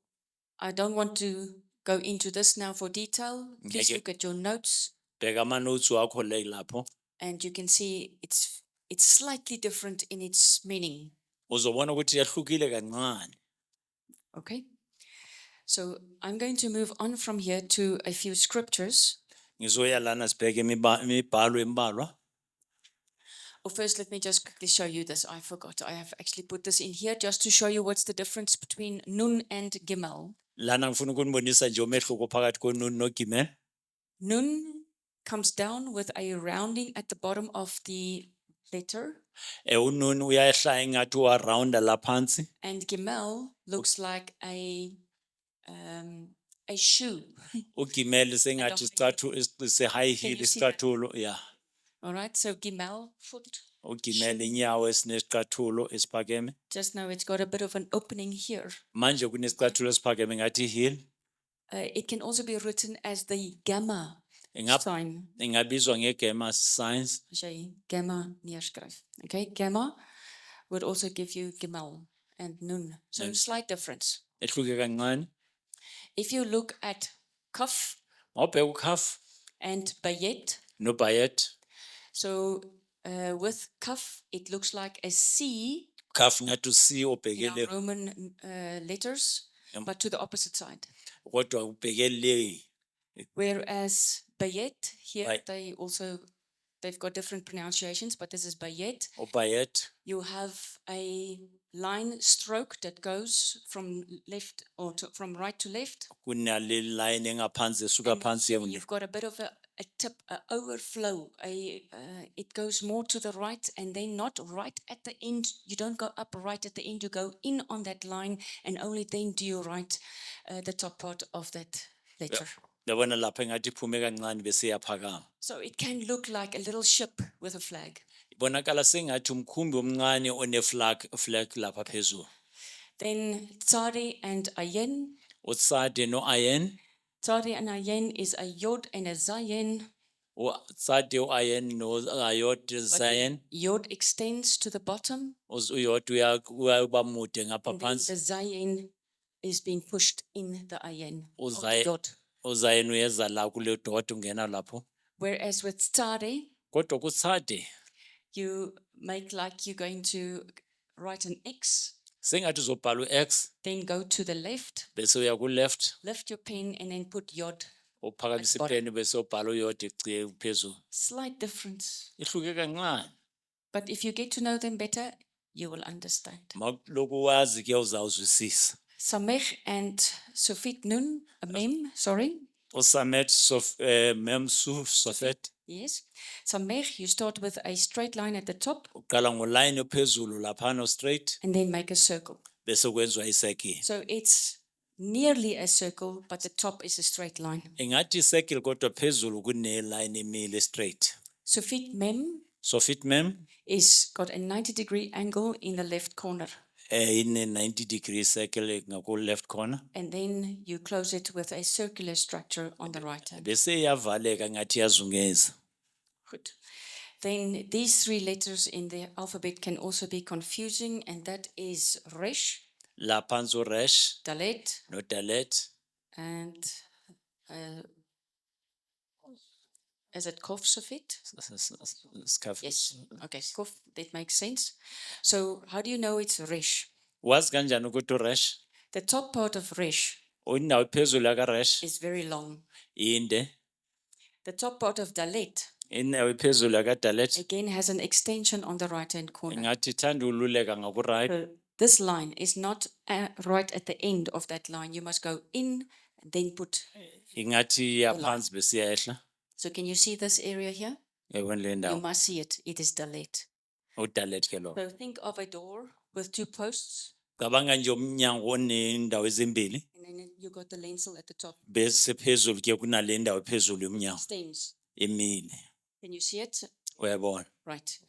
I don't want to go into this now for detail. Please Okay. look at your notes, Bheka ama-notes wakho le lapho. and you can see it's slightly different in its meaning. Uzobona ukuthi yahlukile kancane. Okay. So I'm going to move on from here to a few scriptures. Ngizoya lana sibheke imibhalo embalwa. Oh, first, let me just quickly show you this. I forgot. I have actually put this in here just to show you what's the difference between Nun and Gimel. Lana ngifuna ukunibonisa nje umehluko phakathi koNun noGimel. Nun comes down with a rounding at the bottom of the letter. Unun uyahlaya ngathi uwarounda la phansi. And Gimel looks like a shoe. Ugimele sengathi high heel you see that? isicathulo, yeah. All right, so Gimel, foot. Ugimele inyawo esinesicathulo esiphakeme. Just now it's got a bit of an opening here. Manje kunesicathulo esiphakeme ngathi heel. It can also be written as the gamma sign. Ingabizwa ngegama signs. As jy gamma neerskryf. Okay, gamma would also give you Gimel and Nun. So slight difference. Ehluke kancane. If you look at Kaf Mawubheka ukhaf and Bayet, no bayet. so with Kaf, it looks like a C Khaf ngathi uC in our obhekele Roman letters, but to the opposite side. kodwa ubhekele. Whereas Bayet, here Right. they've got different pronunciations, but this is Bayet. Ubayet You have a line stroke that goes from left or from right to left. kunale line engaphansi esuka phansi yemile. You've got a bit of a tip, an overflow. It goes more to the right and then not right at the end. You don't go up right at the end. You go in on that line and only then do you write the top part of that letter. Yabona lapha engathi iphume kancane bese iyaphakama. So it can look like a little ship with a flag. Ibonakala sengathi umkhumbi omncane flag lapha phezulu. Then Tsari and Ayen. Utsade no ayen. Tsari and Ayen is a Yod and a Zayen. Utsade ayen no ayod zayen. Yod extends to the bottom. Uyod uyaba mude ngapha And then phansi. the Zayen is being pushed in the Ayen. Of the Yod. Uzayen uyeza la kule dot ungena lapho. Whereas with Tsari, Kodwa kutsade you make like you're going to write an X, sengathi uzobhala uX then go to the left, bese uya ku left lift your pen and then put Yod. uphakamisa ipeni bese ubhala uyod phezulu. Slight difference. Ihluke kancane. But if you get to know them better, you will understand. Mawuloku wazi ke uzawuzwisisa. Samech and Sofit Nun, Mem, sorry. Usamet mem sofet. Yes. Samech, you start with a straight line at the top Uqala ngoline phezulu laphana straight and then make a circle. bese kwenziwa isecile. So it's nearly a circle, but the top is a straight line. Ingathi isecile kodwa phezulu kune line emile straight. Sofit Mem Sofit mem is got a 90-degree angle in the left corner. in a 90-degree circle ngaku left corner. And then you close it with a circular structure on the right hand. Bese iyavaleka ngathi yazungeza. Good. Then these three letters in the alphabet can also be confusing, and that is Resh, La phansi uresh Dalet, no dalet. and is it Kof Sofit? Yes. Okay, Kof, that makes sense. So how do you know it's Resh? Wazi kanjani ukuthi uresh? The top part of Resh Indawo phezulu yaka resh is very long. inde. The top part of Dalet Indawo phezulu yaka dalet again has an extension on the right hand corner. ngathi thanda ululeka ngaku right. So this line is not right at the end of that line. You must go in and then put. Ingathi yaphansi bese iyehla. So can you see this area here? Yabona le You ndawo. must see it. It is Dalet. Udalet ke lo. So think of a door with two posts, Cabanga nje umnyango onendawo ezimbili and then you got the lentil at the top. bese phezulu ke kunale ndawo phezulu yomnyango Stems. emile. Can you see it? Uyabona. Right.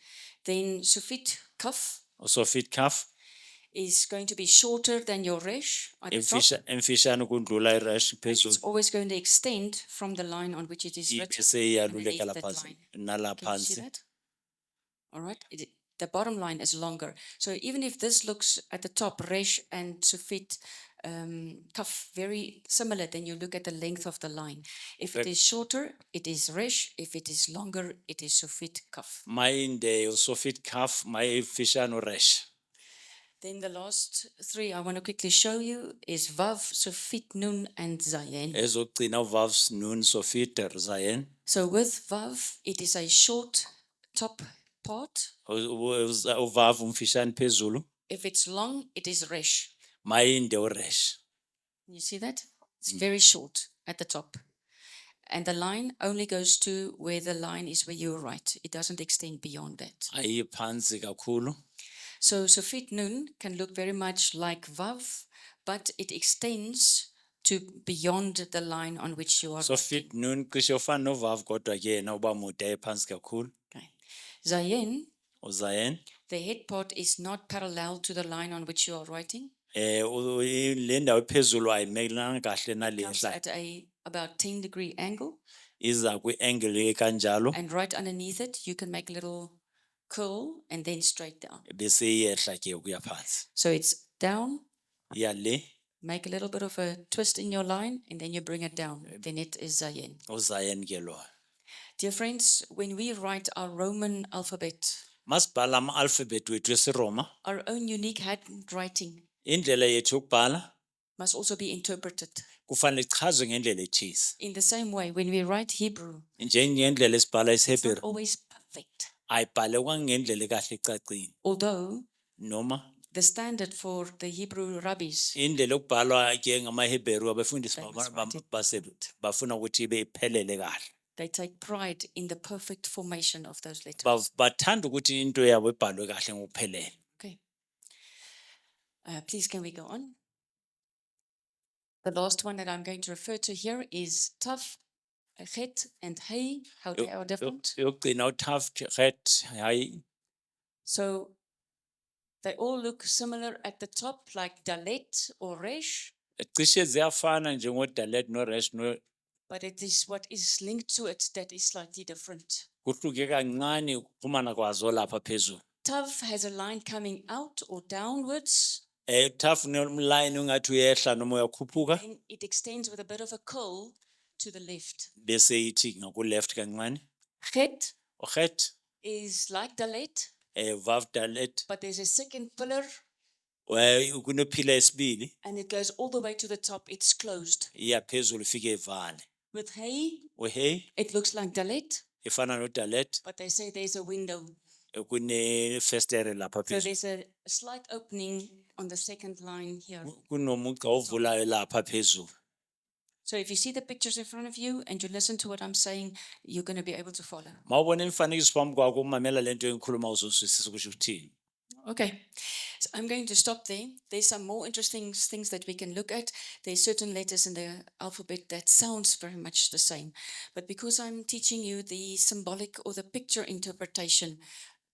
Then Sufit Kaf Sofit kaf is going to be shorter than your Resh at the top. emfishane kundlula iresh It's phezulu. always going to extend from the line on which it is written. Bese underneath iyaluleka la that phansi line. nala Can you see phansi. that? All right. The bottom line is longer. So even if this looks at the top, Resh and Sufit Kaf, very similar, then you look at the length of the line. If it is shorter, it is Resh. If it is longer, it is Sufit Kaf. Mayinde usofit kaf mayifishane uresh. Then the last three I want to quickly show you is Vav, Sufit Nun, and Zayen. Ezogcina uvavs nun sofit zayen. So with Vav, it is a short top part. Uvav umfishane phezulu. If it's long, it is Resh. Mayinde uresh. You see that? It's very short at the top. And the line only goes to where the line is where you write. It doesn't extend beyond that. ayi phansi kakhulu. So Sofit Nun can look very much like Vav, but it extends to beyond the line on which you are So writing. fit noon cishe ufana novav kodwa ke yena uba mude ephansi kakhulu. Okay. Zayen, Uzayen the head part is not parallel to the line on which you are writing. le ndawo ephezulu ayimelana kahle nale Comes ehla at about 10-degree angle. iza kwi-angle ekanjalo And right underneath it, you can make a little curl and then straight down. bese iyehla ke ukuya phansi. So it's down, Iya le make a little bit of a twist in your line, and then you bring it down. Then it is Zayen. uzayen ke lo. Dear friends, when we write our Roman alphabet, Masibhala ama-alphabet wethu esiRoma, our own unique handwriting indlela yethu yokubhala must also be interpreted. kufanele ichazwe ngendlela ethize. In the same way, when we write Hebrew, Njengendlela esibhala it's not isiHebheru always perfect. ayibhalekwa ngendlela ekahle ecacile. Although Noma the standard for the Hebrew rabbis indlela okubhalwa ke ngamaHebheru abafundisi They must write it bafuna ukuthi ibe iphelele kahle. they take pride in the perfect formation of those letters. Bathanda ukuthi into yabo ibhalwe kahle ngokuphelele. Okay. Please, can we go on? The last one that I'm going to refer to here is Taf, Het, and Hey, how they are different. Yokugcina uTaft, Het, hayi So they all look similar at the top, like Dalet or Resh, cishe ziyafana njengoDalet noResh no but it is what is linked to it that is slightly different. kuhluke kancane ukuxhumana kwazo lapha phezulu. Tav has a line coming out or downwards, Taft unomline ungathi uyehla noma uyakhuphuka and it extends with a bit of a curl to the left. bese ithi ngaku-left kancane. Het uGet, is like Dalet, Vav Dalet, but there's a second pillar kunophila esibili and it goes all the way to the top. It's closed. iya phezulu ifike ivale. With Hey, Hey it looks like Dalet, ifana noDalet but they say there's a window. kunefestere lapha So phezulu. there's a slight opening on the second line here. Kunomugqa ovulayo lapha phezulu. So if you see the pictures in front of you and you listen to what I'm saying, you're going to be able to follow. Mawubona imifanekiso phambi kwakho umamela lento engikhuluma uzoswisisa ukuthi ukuthini. Okay, so I'm going to stop there. There's some more interesting things that we can look at. There's certain letters in the alphabet that sounds very much the same. But because I'm teaching you the symbolic or the picture interpretation,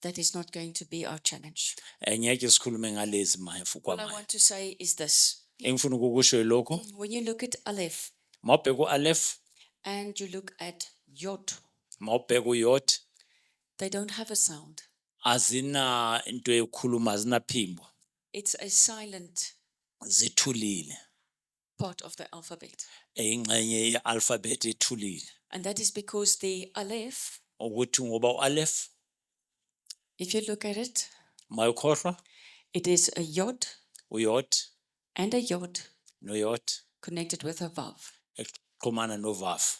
that is not going to be our challenge. Ngeke sikhulume ngalezi mahefu All I kwamanje. want to say is this. Engifuna ukukusho lokho, When you look at Aleph mawubheka uAleph, and you look at Yod, mawubheka uYod, they don't have a sound. azina into yokukhuluma, azina phimbo, It's a silent zithulile. part of the alphabet. Ingxenye ye-alphabet ethulile. And that is because the Aleph, Ukuthi ngoba uAleph, if you look at it, mayukhohlwa, it is a Yod uYod and a Yod noYod connected with a Vav. exhumana noVav.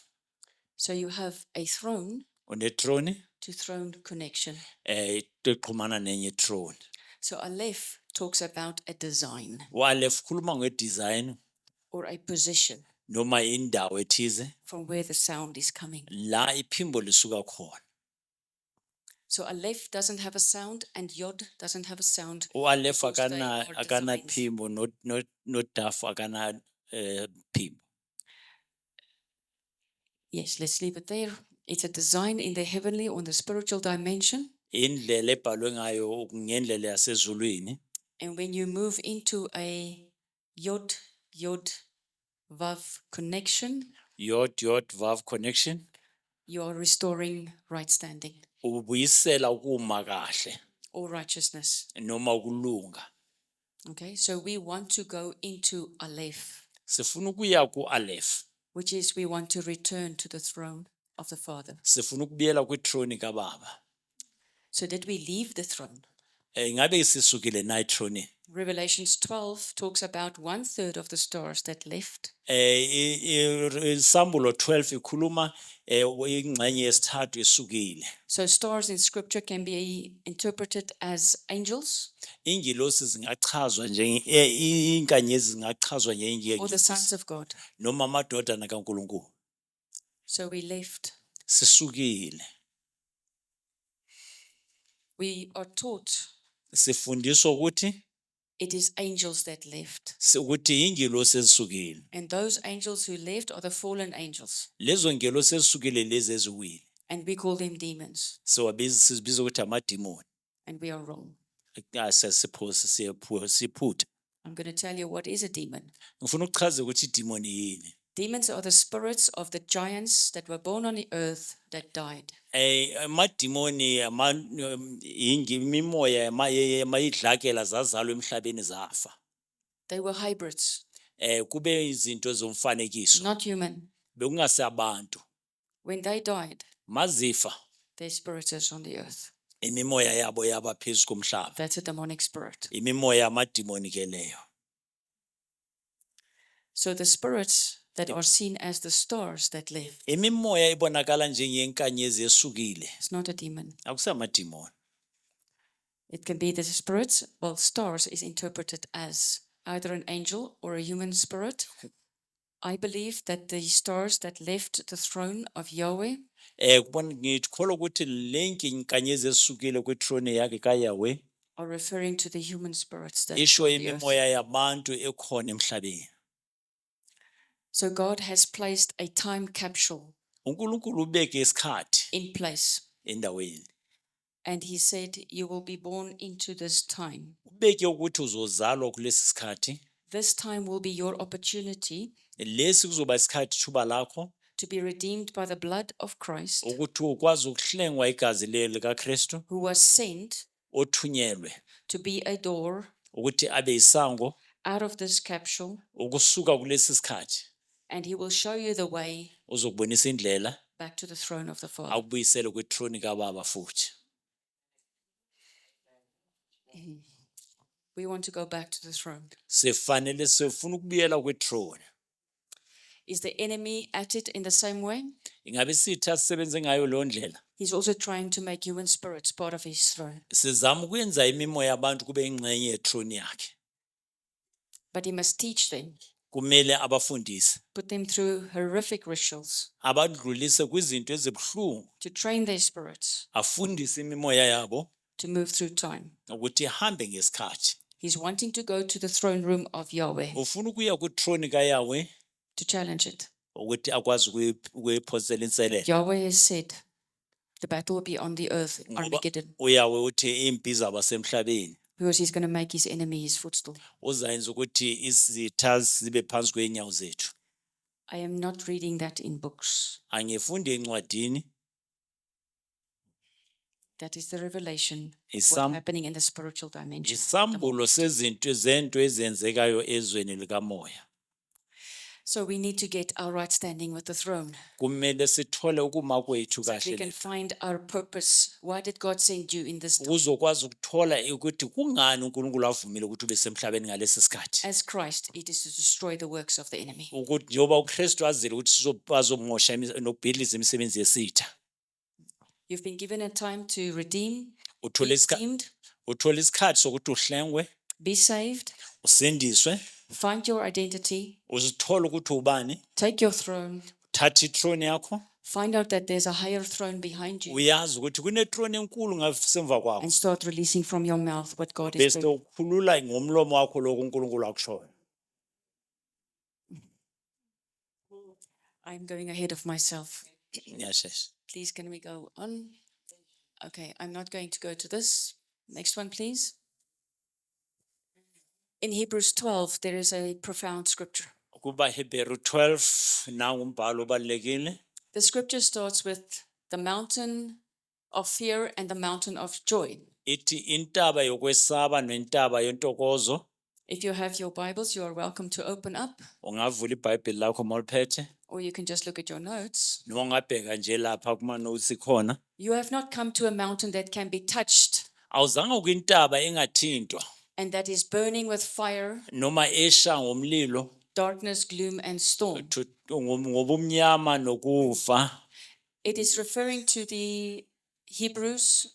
So you have a throne Unetroni, to throne connection. exhumana nenye throne. So Aleph talks about a design uAleph khuluma ngedesign or a position noma indawo ethize from where the sound is coming. la iphimbo lisuka khona. So Aleph doesn't have a sound and Yod doesn't have a sound. uAleph because they akana are designs. phimbo noDaf akana phimbo. Yes, let's leave it there. It's a design in the heavenly or in the spiritual dimension. Indlela ebhalwe ngayo ngendlela yasezulwini. And when you move into a Yod, Vav connection, Yod Vav connection you are restoring right standing ubuyisela ukuma kahle or righteousness. noma ukulunga. Okay, so we want to go into Aleph, Sifuna ukuya kuAleph, which is we want to return to the throne of the Father. sifuna ukubuyela kwithrone kaBaba. So did we leave the throne? Ngabe sisukile na ithrone. Revelations 12 talks about 1/3 of the stars that left. Isambulo 12 ikhuluma ingxenye yesithathu esukile. So stars in scripture can be interpreted as angels Ingilosi zingachazwa inkanyezi zingachazwa or the sons of God. noma amadodana kaNkulunkulu. So we left. sisukile. We are taught Sifundiswa ukuthi it is angels that left. ukuthi ingelosi ezisukile. And those angels who left are the fallen angels. Lezo ngelosi ezisukile lezi eziwile. And we call them demons. Sibiza ukuthi amadimoni. And we are wrong. Siphutha. I'm going to tell you what is a demon. Ngifuna ukuchaza ukuthi idimoni yini. Demons are the spirits of the giants that were born on the earth that died. Amadimoni imimoya mayidlakela zazalwa emhlabeni zafa. They were hybrids, Kube izinto zomfanekiso. not human. Bekungasabantu. When they died, Mazifa their spirits is on the earth. imimoya yabo yaba phezu komhlaba. That's a demonic spirit. Imimoya yamadimoni ke leyo. So the spirits that are seen as the stars that left, Imimoya ibonakala njengenkanyezi esukile. it's not a demon. Akusamadimoni. It can be the spirits. Well, stars is interpreted as either an angel or a human spirit. I believe that the stars that left the throne of Yahweh Ngikholwa ukuthi lenki inkanyezi esukile kwithrone yakhe kaYahweh are referring to the human spirits that are isho on the earth. imimoya yabantu ekhona emhlabeni. So God has placed a time capsule uNkulunkulu ubeke isikhathi in place. endaweni. And he said, you will be born into this time. Ubeke ukuthi uzozalwa kulesi sikhathi. This time will be your opportunity Lesi kuzoba isikhathi thuba lakho to be redeemed by the blood of Christ, ukuthi ukwazi ukuhlengwa igazi likaKristu who was sent othunyelwe to be a door ukuthi abe isango out of this capsule. ukusuka kulesi sikhathi. And he will show you the way Uzokubonisa indlela back to the throne of the Father. akubuyisele kwithrone kaBaba futhi. We want to go back to the throne. Sifanele sifuna ukubuyela kwithrone. Is the enemy at it in the same way? Ingabe sithi asisebenze ngayo lo ndlela. He's also trying to make human spirits part of his throne. Sizama ukwenza imimoya yabantu kube ingxenye yethrone yakhe. But he must teach them, Kumele abafundise. put them through horrific rituals Abadlulise kwizinto ezibuhlungu. to train their spirits Afundise imimoya yabo to move through time. ukuthi ihambe ngesikhathi. He's wanting to go to the throne room of Yahweh Ufuna ukuya kwithrone kaYahweh to challenge it. ukuthi akwazi ukuyiphosela inselelo. Yahweh has said the battle will be on the earth, Ngoba Armageddon, uYahweh uthi impi zaba semhlabeni. because he's going to make his enemy his footstool. Uzayenza ukuthi izitha zibe phansi kweenyawo zethu. I am not reading that in books. Angifundi encwadini. That is the revelation of Isam- what's happening in the spiritual dimension. Isambulo zento ezenzekayo ezweni likamoya. So we need to get our right standing with the throne, Kumele sithole ukuma kwethu so that we kahle. can find our purpose. Why did God send you in this time? Uzokwazi ukuthola ukuthi kungani uNkulunkulu avumile ukuthi ube semhlabeni ngalesi sikhathi. As Christ, it is to destroy the works of the enemy. Ukuthi njoba uKristu azile ukuthi bazomosha nokubhidliza imisebenzi yesitha. You've been given a time to redeem, be Uthole isikhathi redeemed, uthole isikhathi sokuthi uhlengwe, be saved, usindiswe, find your identity, uzithole ukuthi ubani, take your throne, thatha ithrone yakho, find out that there's a higher throne behind you, uyazi ukuthi kunethrone enkulu ngasemva kwakho. and start releasing from your mouth what God is Bese doing. ukhulula ngomlomo wakho lokho uNkulunkulu akushoyo. I'm going ahead of myself. Ngiyashesha. Please, can we go on? Okay, I'm not going to go to this. Next one, please. In Hebrews 12, there is a profound scripture. Kuba Hebrew 12 nangu umbhalo obalekile. The scripture starts with the mountain of fear and the mountain of joy. Ithi intaba yokwesaba nentaba yentokozo. If you have your Bibles, you are welcome to open up, Ungavula iBhayibheli lakho mawuliphethe or you can just look at your notes. noma ungabheka nje lapha kuma notes khona. You have not come to a mountain that can be touched Awuzange kwintaba engathintwa and that is burning with fire, noma esha ngomlilo darkness, gloom, and storm. ngobumnyama nokufa. It is referring to the Hebrews,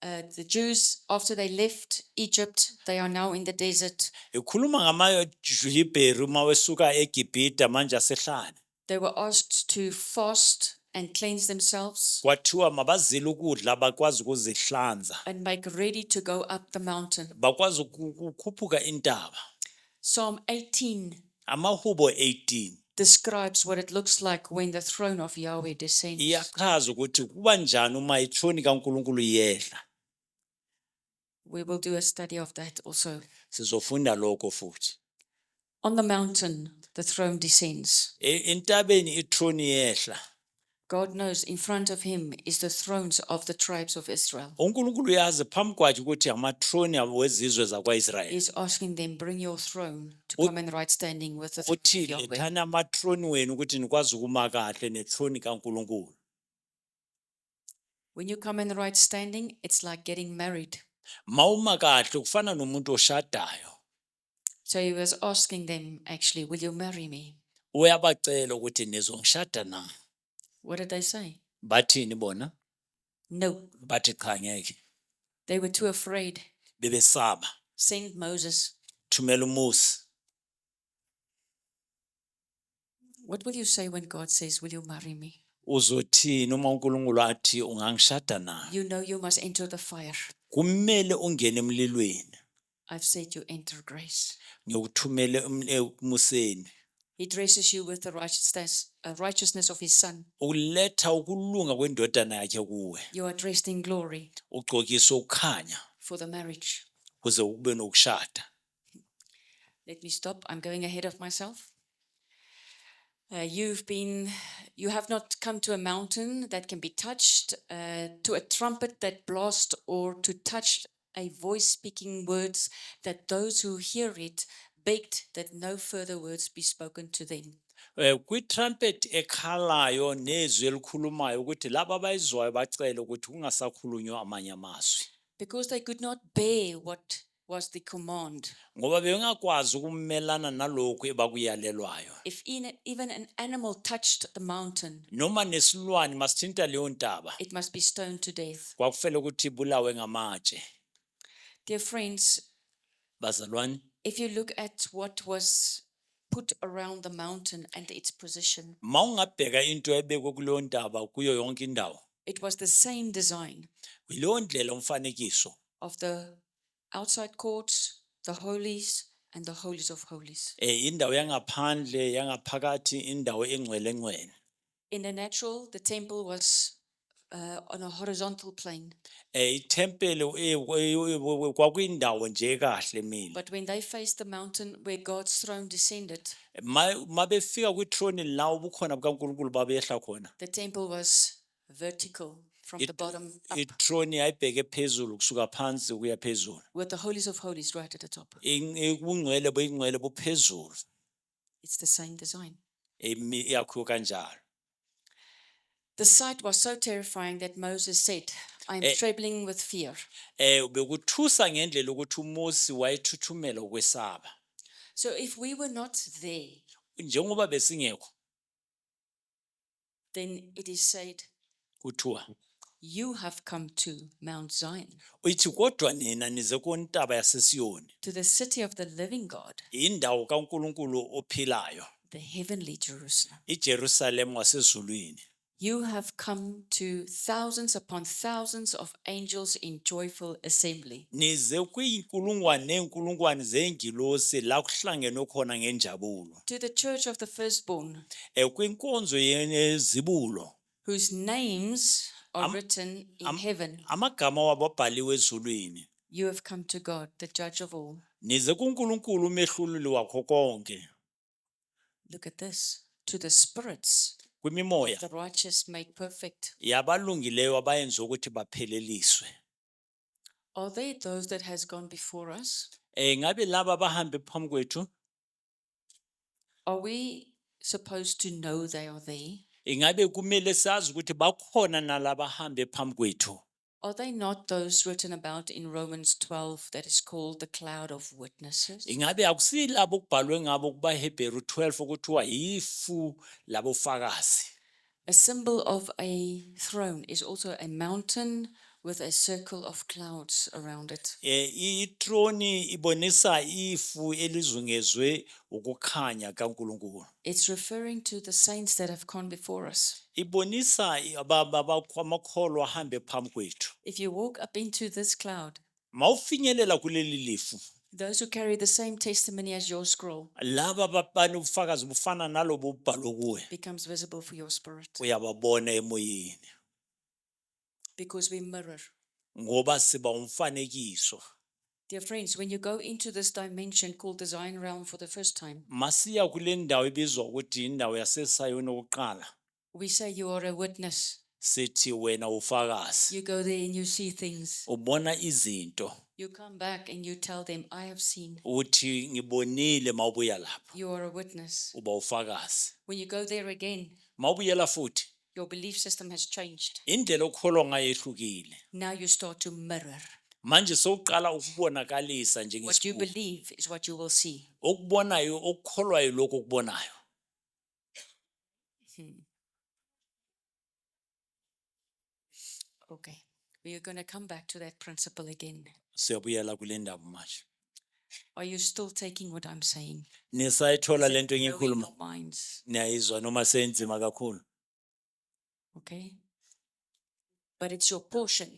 the Jews, after they left Egypt, they are now in the desert. Ikhuluma ngamaHebheru mawesuka eGibhita manje asehlala. They were asked to fast and cleanse themselves kwathiwa mabazile ukudla bakwazi ukuzihlanza and make ready to go up the mountain. bakwazi ukukhuphuka intaba. Psalm 18 Amahubo 18 describes what it looks like when the throne of Yahweh descends. iyachaza ukuthi kuba njani uma ithroni kaNkulunkulu iyehla. We will do a study of that also. Sizofunda lokho futhi. On the mountain, the throne descends. Entabeni ithroni iyehla. God knows in front of him is the thrones of the tribes of Israel. uNkulunkulu uyazi phambi kwakhe ukuthi amathroni wezizwe zakwa-Israyeli. He's asking them, bring your throne to come in right standing with the throne of Uthi Yahweh. lethani amathroni wenu ukuthi nikwazi ukuma kahle nethroni kaNkulunkulu. When you come in the right standing, it's like getting married. Mawuma kahle kufana nomuntu oshadayo. So he was asking them, actually, will you marry me? Uyabacela ukuthi nizongishada na. What did they say? Bathini bona? No. Bathi cha ngeke. They were too afraid. Bebesaba. Send Moses. Thumela uMose. What will you say when God says, will you marry me? Uzothini uma uNkulunkulu athi ungangishada na? You know you must enter the fire. Kumele ungene emlilweni. I've said you enter grace. Ngiyokuthumela emuseni. He dresses you with the righteousness of his son. Uletha ukulunga kwendodana yakhe kuwe. You are dressed in glory Ugqokiswa ukukhanya for the marriage. kuze kube nokushada. Let me stop. I'm going ahead of myself. You have not come to a mountain that can be touched, to a trumpet that blasts, or to touch a voice speaking words that those who hear it begged that no further words be spoken to them. Kwi-trumpet ekhalayo nezwi elikhulumayo ukuthi laba abayizwayo bacela ukuthi kungasakhulunywa amanye amazwi. Because they could not bear what was the command. Ngoba bengakwazi ukumelana nalokho ebakuyalelwayo. If even an animal touched the mountain, Noma nesilwane masithinta leyo ntaba. it must be stoned to death. Kwakufele ukuthi ibulawe ngamatshe. Dear friends, Bazalwane, if you look at what was put around the mountain and its position, mawungabheka into ebekwe kuleyo ntaba kuyo yonke indawo. it was the same design Yileyo ndlela umfanekiso. of the outside courts, the holies, and the holies of holies. Indawo yangaphandle, yangaphakathi, indawo engcwele. In the natural, the temple was on a horizontal plane. Itempele kwakuyindawo nje kahle mina. But when they faced the mountain where God's throne descended, Mabefika kwithrone la ubukhona bukaNkulunkulu babehla khona. the temple was vertical from the bottom up, Ithrone yayibheke phezulu kusuka phansi kuya phezulu. with the holies of holies right at the top. Ubungcwele buyingcwele buphezulu. It's the same design. Yakhiwe kanjalo. The sight was so terrifying that Moses said, I am trembling with fear. Bekuthusa ngendlela ukuthi uMose wayethuthumela ukwesaba. So if we were not there, Njengoba besingekho then it is said, kuthiwa you have come to Mount Zion, uyithi kodwa nina nize kuntaba yaseSiyoni. to the city of the living God, Indawo kaNkulunkulu ophilayo. the heavenly Jerusalem. iJerusalem wasezulwini. You have come to thousands upon thousands of angels in joyful assembly. Nize kuyinkulungwane nenkulungwane zengilosi la kuhlangenwe khona ngenjabulo. To the church of the firstborn, Kwinkonzo yezibulo. whose names are written in heaven. Amagama wabo abhaliwe ezulwini. You have come to God, the judge of all. Nize kuNkulunkulu umehlululi wakho konke. Look at this. To the spirits Kwimimoya of the righteous made perfect. yabalungileyo abayenza ukuthi bapheleliswe. Are there those that has gone before us? Ngabe laba bahambe phambi kwethu? Are we supposed to know they are there? Ngabe kumele sazi ukuthi bakhona nalaba bahambe phambi kwethu? Are they not those written about in Romans 12 that is called the cloud of witnesses? Ngabe akusilabo kubhalwe ngabo kuba Hebrew 12 ukuthiwa ifu labofakazi. A symbol of a throne is also a mountain with a circle of clouds around it. Itroni ibonisa ifu elizungezwe ukukhanya kaNkulunkulu. It's referring to the saints that have gone before us. Ibonisa amakholwa ahambe phambi kwethu. If you walk up into this cloud, Mawufinyelela kuleli lifu, those who carry the same testimony as your scroll laba abanobufakazi bufana nalobo ubhalo kuwe, becomes visible for your spirit, uyababona emoyeni because we mirror. ngoba siba umfanekiso. Dear friends, when you go into this dimension called the Zion realm for the first time, Masiya kule ndawo ebizwa ukuthi indawo yaseSayoni oqala, we say you are a witness. sithi wena ufakazi. You go there and you see things. Ubona izinto, You come back and you tell them, I have seen. uthi ngibonile mawubuya lapha, You are a witness. uba ufakazi. When you go there again, Mawubuyela futhi, your belief system has changed. indlela okholwa ngayo ehlukile. Now you start to mirror. Manje sowuqala ukubonakalisa What you njengesikhulu. believe is what you will see. Okubonayo okukholwayo lokho okubonayo. Okay. We are going to come back to that principle again. Siyabuyela kule ndaba manje. Are you still taking what I'm saying? Nisayithola Is it lento blowing engiyikhuluma? your minds? Niyayizwa noma senzima kakhulu? Okay. But it's your portion.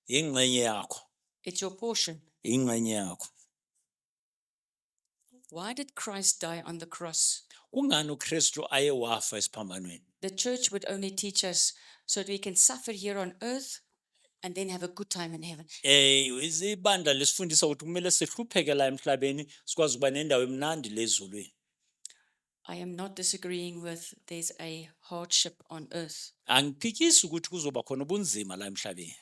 Ingxenye yakho, It's your portion. ingxenye yakho. Why did Christ die on the cross? Kungani uKristu aye wafa esiphambanweni? The church would only teach us so that we can suffer here on earth and then have a good time in heaven. Izibandla lesifundisa ukuthi kumele sihlupheke la emhlabeni sikwazi ukuba nendawo emnandi lezulwini. I am not disagreeing with there's a hardship on earth. Angiphikisi ukuthi kuzoba khona ubunzima la emhlabeni.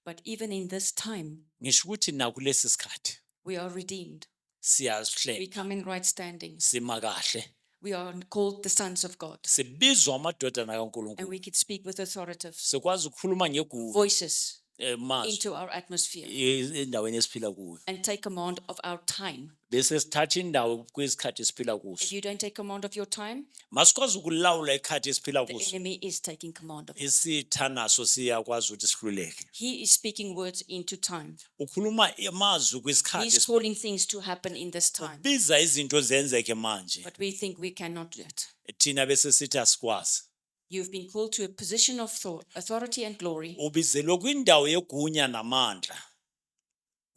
But even in this time, Ngisho ukuthi nakulesi sikhathi we are redeemed. We siyahleka, come in right standing. sima kahle, We are called the sons of God. sibizwa amadodana And kaNkulunkulu. we can speak with authoritative Sikwazi ukukhuluma ngegugu voices mazwi into our atmosphere endaweni esiphila kuyo. and take command of our time. Bese sithatha indawo kwesikhathi esiphila If kuso. you don't take command of your time, Masikwazi ukulawula ikhathi esiphila the kuso. enemy is taking command of it. Isitha naso siyakwazi ukuthi sihluleke. He is speaking words into time. Ukhuluma amazwi kwesikhathi, He's calling things to happen in this time. biza izinto zenzeke manje. But we think we cannot do it. Thina bese sithi asikwazi. You've been called to a position of authority and glory. Ubizelwe kwindawo yegunya namandla.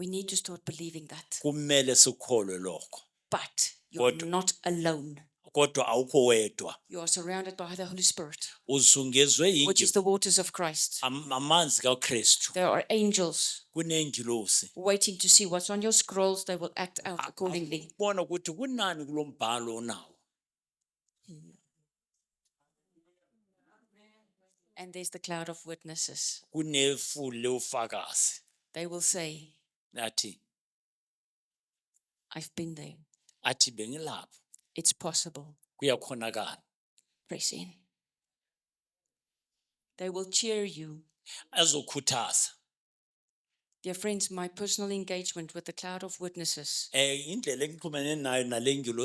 We need to start believing that. Kumele sikholwe lokho. But you're Kodwa- not alone. Kodwa awukho wedwa. You are surrounded by the Holy Spirit, Uzungezwe which is the waters of Christ. amanzi kaKristu. There are angels Kunengilosi. waiting to see what's on your scrolls. They will act out accordingly. Bona ukuthi kunani kulombhalo onawo. And there's the cloud of witnesses. Kunefu leufakazi. They will say, Nathi I've been there. athi bengilapho. It's possible. Kuyakhonakala. Press in. They will cheer you. Azokhuthaza. Dear friends, my personal engagement with the cloud of witnesses, Indlela engixhumene nayo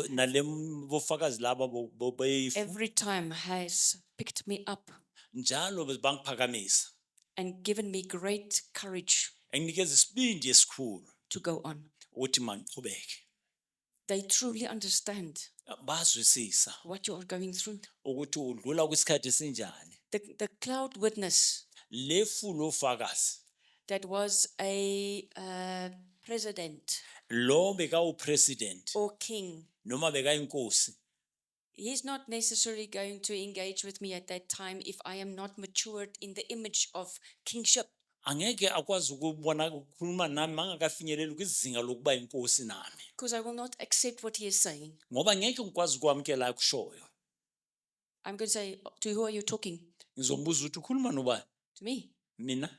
nalembofakazi laba bobeyifu every time has picked me up njalo bangiphakamisa. and given me great courage Enginikeza isibindi esikhulu to go on. ukuthi mangiqhubeke. They truly understand Bazwisisa what you are going through. ukuthi udlula kwisikhathi esinjani. The cloud witness Lefu lofakazi that was a president lo beka upresident or king, noma beka inkosi. he's not necessarily going to engage with me at that time if I am not matured in the image of kingship. Angeke akwazi ukubona ukukhuluma nami mangakafinyeleli kwizinga lokuba inkosi nami. Because I will not accept what he is saying. Ngoba ngeke ngikwazi ukwamkela akushoyo. I'm going to say, to who are you talking? Ngizombuza ukuthi ukhuluma nobani? To me. Mina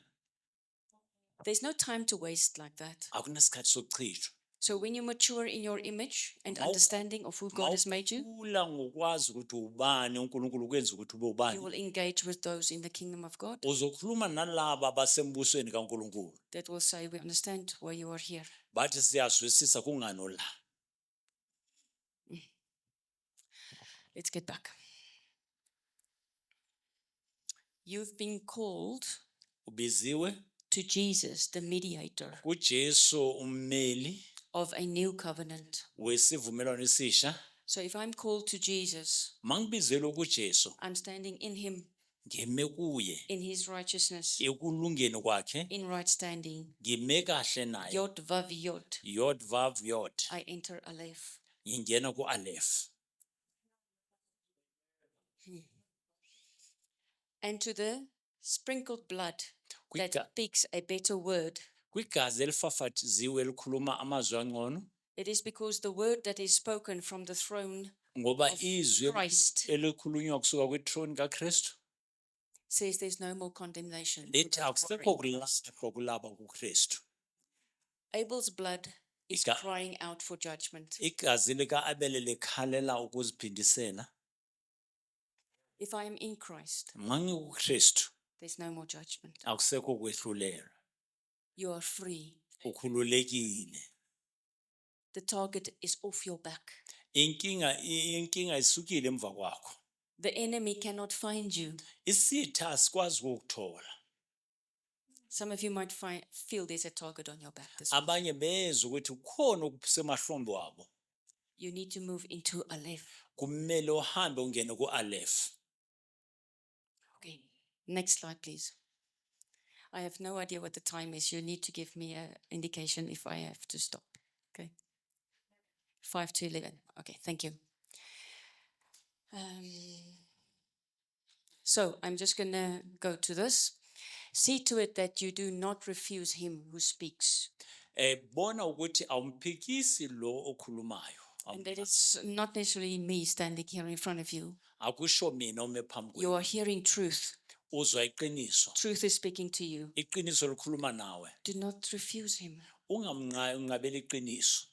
There's no time to waste like that. akunasikhathi sokuchithwa. So when you mature in your image and Mau- understanding of who God has made you, Mawukhula ngokwazi ukuthi ubani uNkulunkulu ukwenza ukuthi ube you ubani. will engage with those in the kingdom of God Uzokhuluma nalabo abasembusweni kaNkulunkulu. that will say, we understand why you are here. Bathi siyazwisisa kungani ola. Let's get back. You've been called Ubiziwe to Jesus, the mediator kuJesu ummeli of a new covenant. wesivumelwano esisha. So if I'm called to Jesus, Mangibizelwe kuJesu I'm standing in him, ngime kuye in his righteousness, ekulungeni kwakhe, in right standing. ngime kahle naye. Yod vav yod. Yod vav yod, I enter Aleph. ngingena ku-Aleph. And to the sprinkled blood that Kwiga- speaks a better word. Kwigazi elifafathiziwe elikhuluma amazwi angcono, It is because the word that is spoken from the throne ngoba of izwi Christ elikhulunywa kusuka kwithrone kaKristu says there's no more condemnation. for lithi those who are akusekho in Christ. kulahlwa kulaba kuKristu. Abel's blood is Iga- crying out for judgment. Igazi lika-Abele likhalela ukuziphindisela. If I am in Christ, MangiKristu there's no more judgment. akusekho kwehlulela, You are free. ukhululekile. The target is off your back. Inkinga isukile emva kwakho. The enemy cannot find you. Isitha asikwazi ukuthola. Some of you might feel there's a target on your back this week. Abanye bezwe ukuthi kukhona okusemahlombe wabo. You need to move into Aleph. Kumele uhambe ungene ku-Aleph. Okay, next slide, please. I have no idea what the time is. You need to give me an indication if I have to stop. Okay. 5 to 11. Okay, thank you. So I'm just going to go to this. See to it that you do not refuse him who speaks. Bona ukuthi awumphikisi lo okhulumayo. And that is not necessarily me standing here in front of you. Akusho mina ume phambi You kwenu. are hearing truth. Uzwa iqiniso. Truth is speaking to you. Iqiniso likhuluma nawe. Do not refuse him. Ungamnqabeli iqiniso.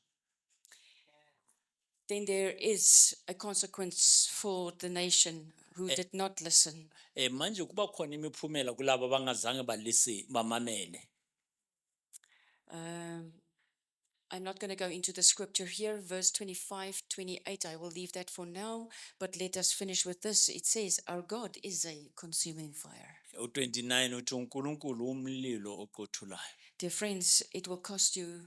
Then there is a consequence for the nation who did not listen. Manje kuba khona imiphumela kulabo abangazange bamamele. I'm not going to go into the scripture here, verse 25, 28. I will leave that for now, but let us finish with this. It says, our God is a consuming fire. U29 uthi uNkulunkulu umlilo oqothulayo. Dear friends, it will cost you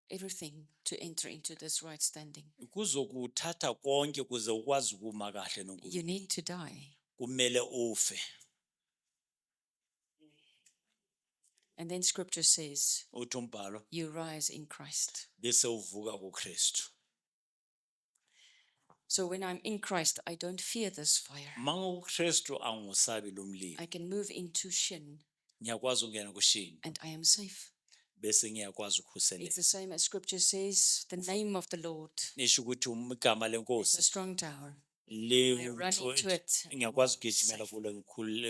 everything to enter into this right standing. Kuzokuthatha konke kuze ukwazi ukuma kahle noNkulunkulu. You need to die. Kumele ufe. And then scripture says, Uthi umbhalo you rise in Christ. bese uvuka kuKristu. So when I'm in Christ, I don't fear this fire. ManguKristu angusabi lo mlilo. I can move into Shin Ngiyakwazi ukungena kushini and I am safe. bese ngiyakwazi It's ukhuseleka. the same as scripture says, the name of the Lord Nisho ukuthi igama is a lenkosi strong tower. I run into it. ngiyakwazi ukugijimela kulo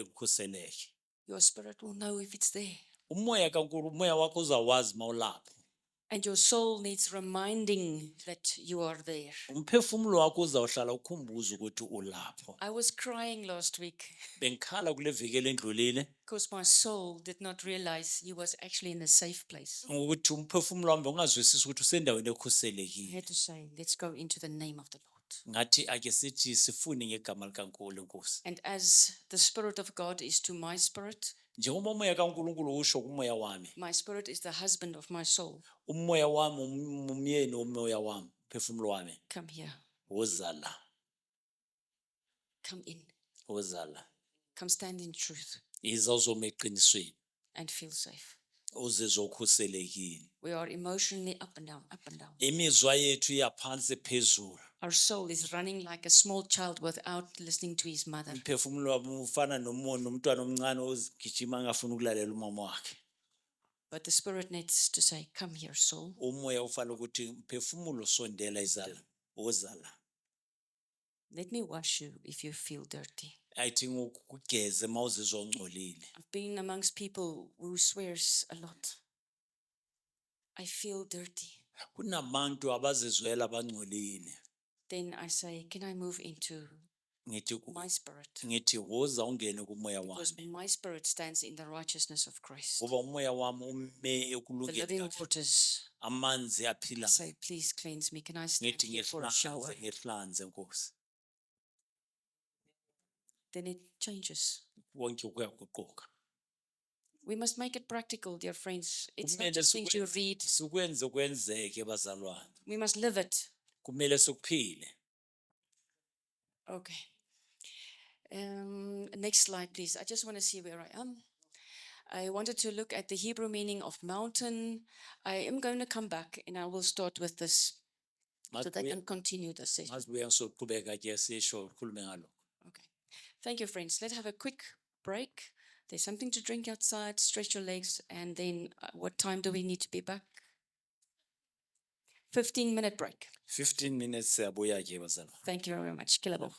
ngikhuseleke. Your spirit will know if it's there. Umoya kaNkulunkulu, umoya wakho uzawazi mawulapho. And your soul needs reminding that you are there. Umphefumulo wakho uzawuhlala ukhumbuza ukuthi ulapho. I was crying last week Bengikhala kule viki elendlulile because my soul did not realize he was actually in a safe place. ukuthi umphefumulo wami ungazwisisi ukuthi usendaweni I ekhuselekile. had to say, let's go into the name of the Lord. Ngathi ake sithi sifune ngegama likaNkulunkulu Nkosi. And as the Spirit of God is to my spirit, Njengoba umoya kaNkulunkulu usho kumoya wami, my spirit is the husband of my soul. umoya wami umyeni womoya wami, umphefumulo wami. Come here, Woza la, come in, woza la. come stand in truth Yiza uzoma eqinisweni, and feel safe. uzizwa ukhuselekile. We are emotionally up and down, up and down. Imizwa yethu iyaphansi phezulu. Our soul is running like a small child without listening to his mother. Umphefumulo wami ufana nomntwana omncane ozigijima angafuni ukulalela umama wakhe. But the spirit needs to say, come here, soul. Umoya ufana ukuthi umphefumulo sondela izala, woza la. Let me wash you if you feel dirty. Ayithi ngikugeze mawuzizwa ungcolile. I've been amongst people who swears a lot. I feel dirty. Kunabantu abazizwela abangcolile. Then I say, can I move into Ngithi my spirit? ngithi woza ungene kumoya Because wami. my spirit stands in the righteousness of Christ. Ngoba umoya wami ume The ekulungeni living kwakhe. waters. Amanzi aphila. Say, please cleanse me. Can I stand Ngithi here for a shower? ngihlanze Nkosi. Then it changes. Konke kuyaguquka. We must make it practical, dear friends. It's not kumele just things you read. sikwenze kwenzeke bazalwane, We must live it. kumele sikuphile. Okay. Next slide, please. I just want to see where I am. I wanted to look at the Hebrew meaning of mountain. I am going to come back and I will start with this so that I can continue the session. Masibuya soqhubeka ke sisho ukhulume ngalo. Okay. Thank you, friends. Let's have a quick break. There's something to drink outside, stretch your legs, and then what time do we need to be back? 15-minute break. 15 minutes siyabuya ke bazalwane. Thank you very much. Kilabo.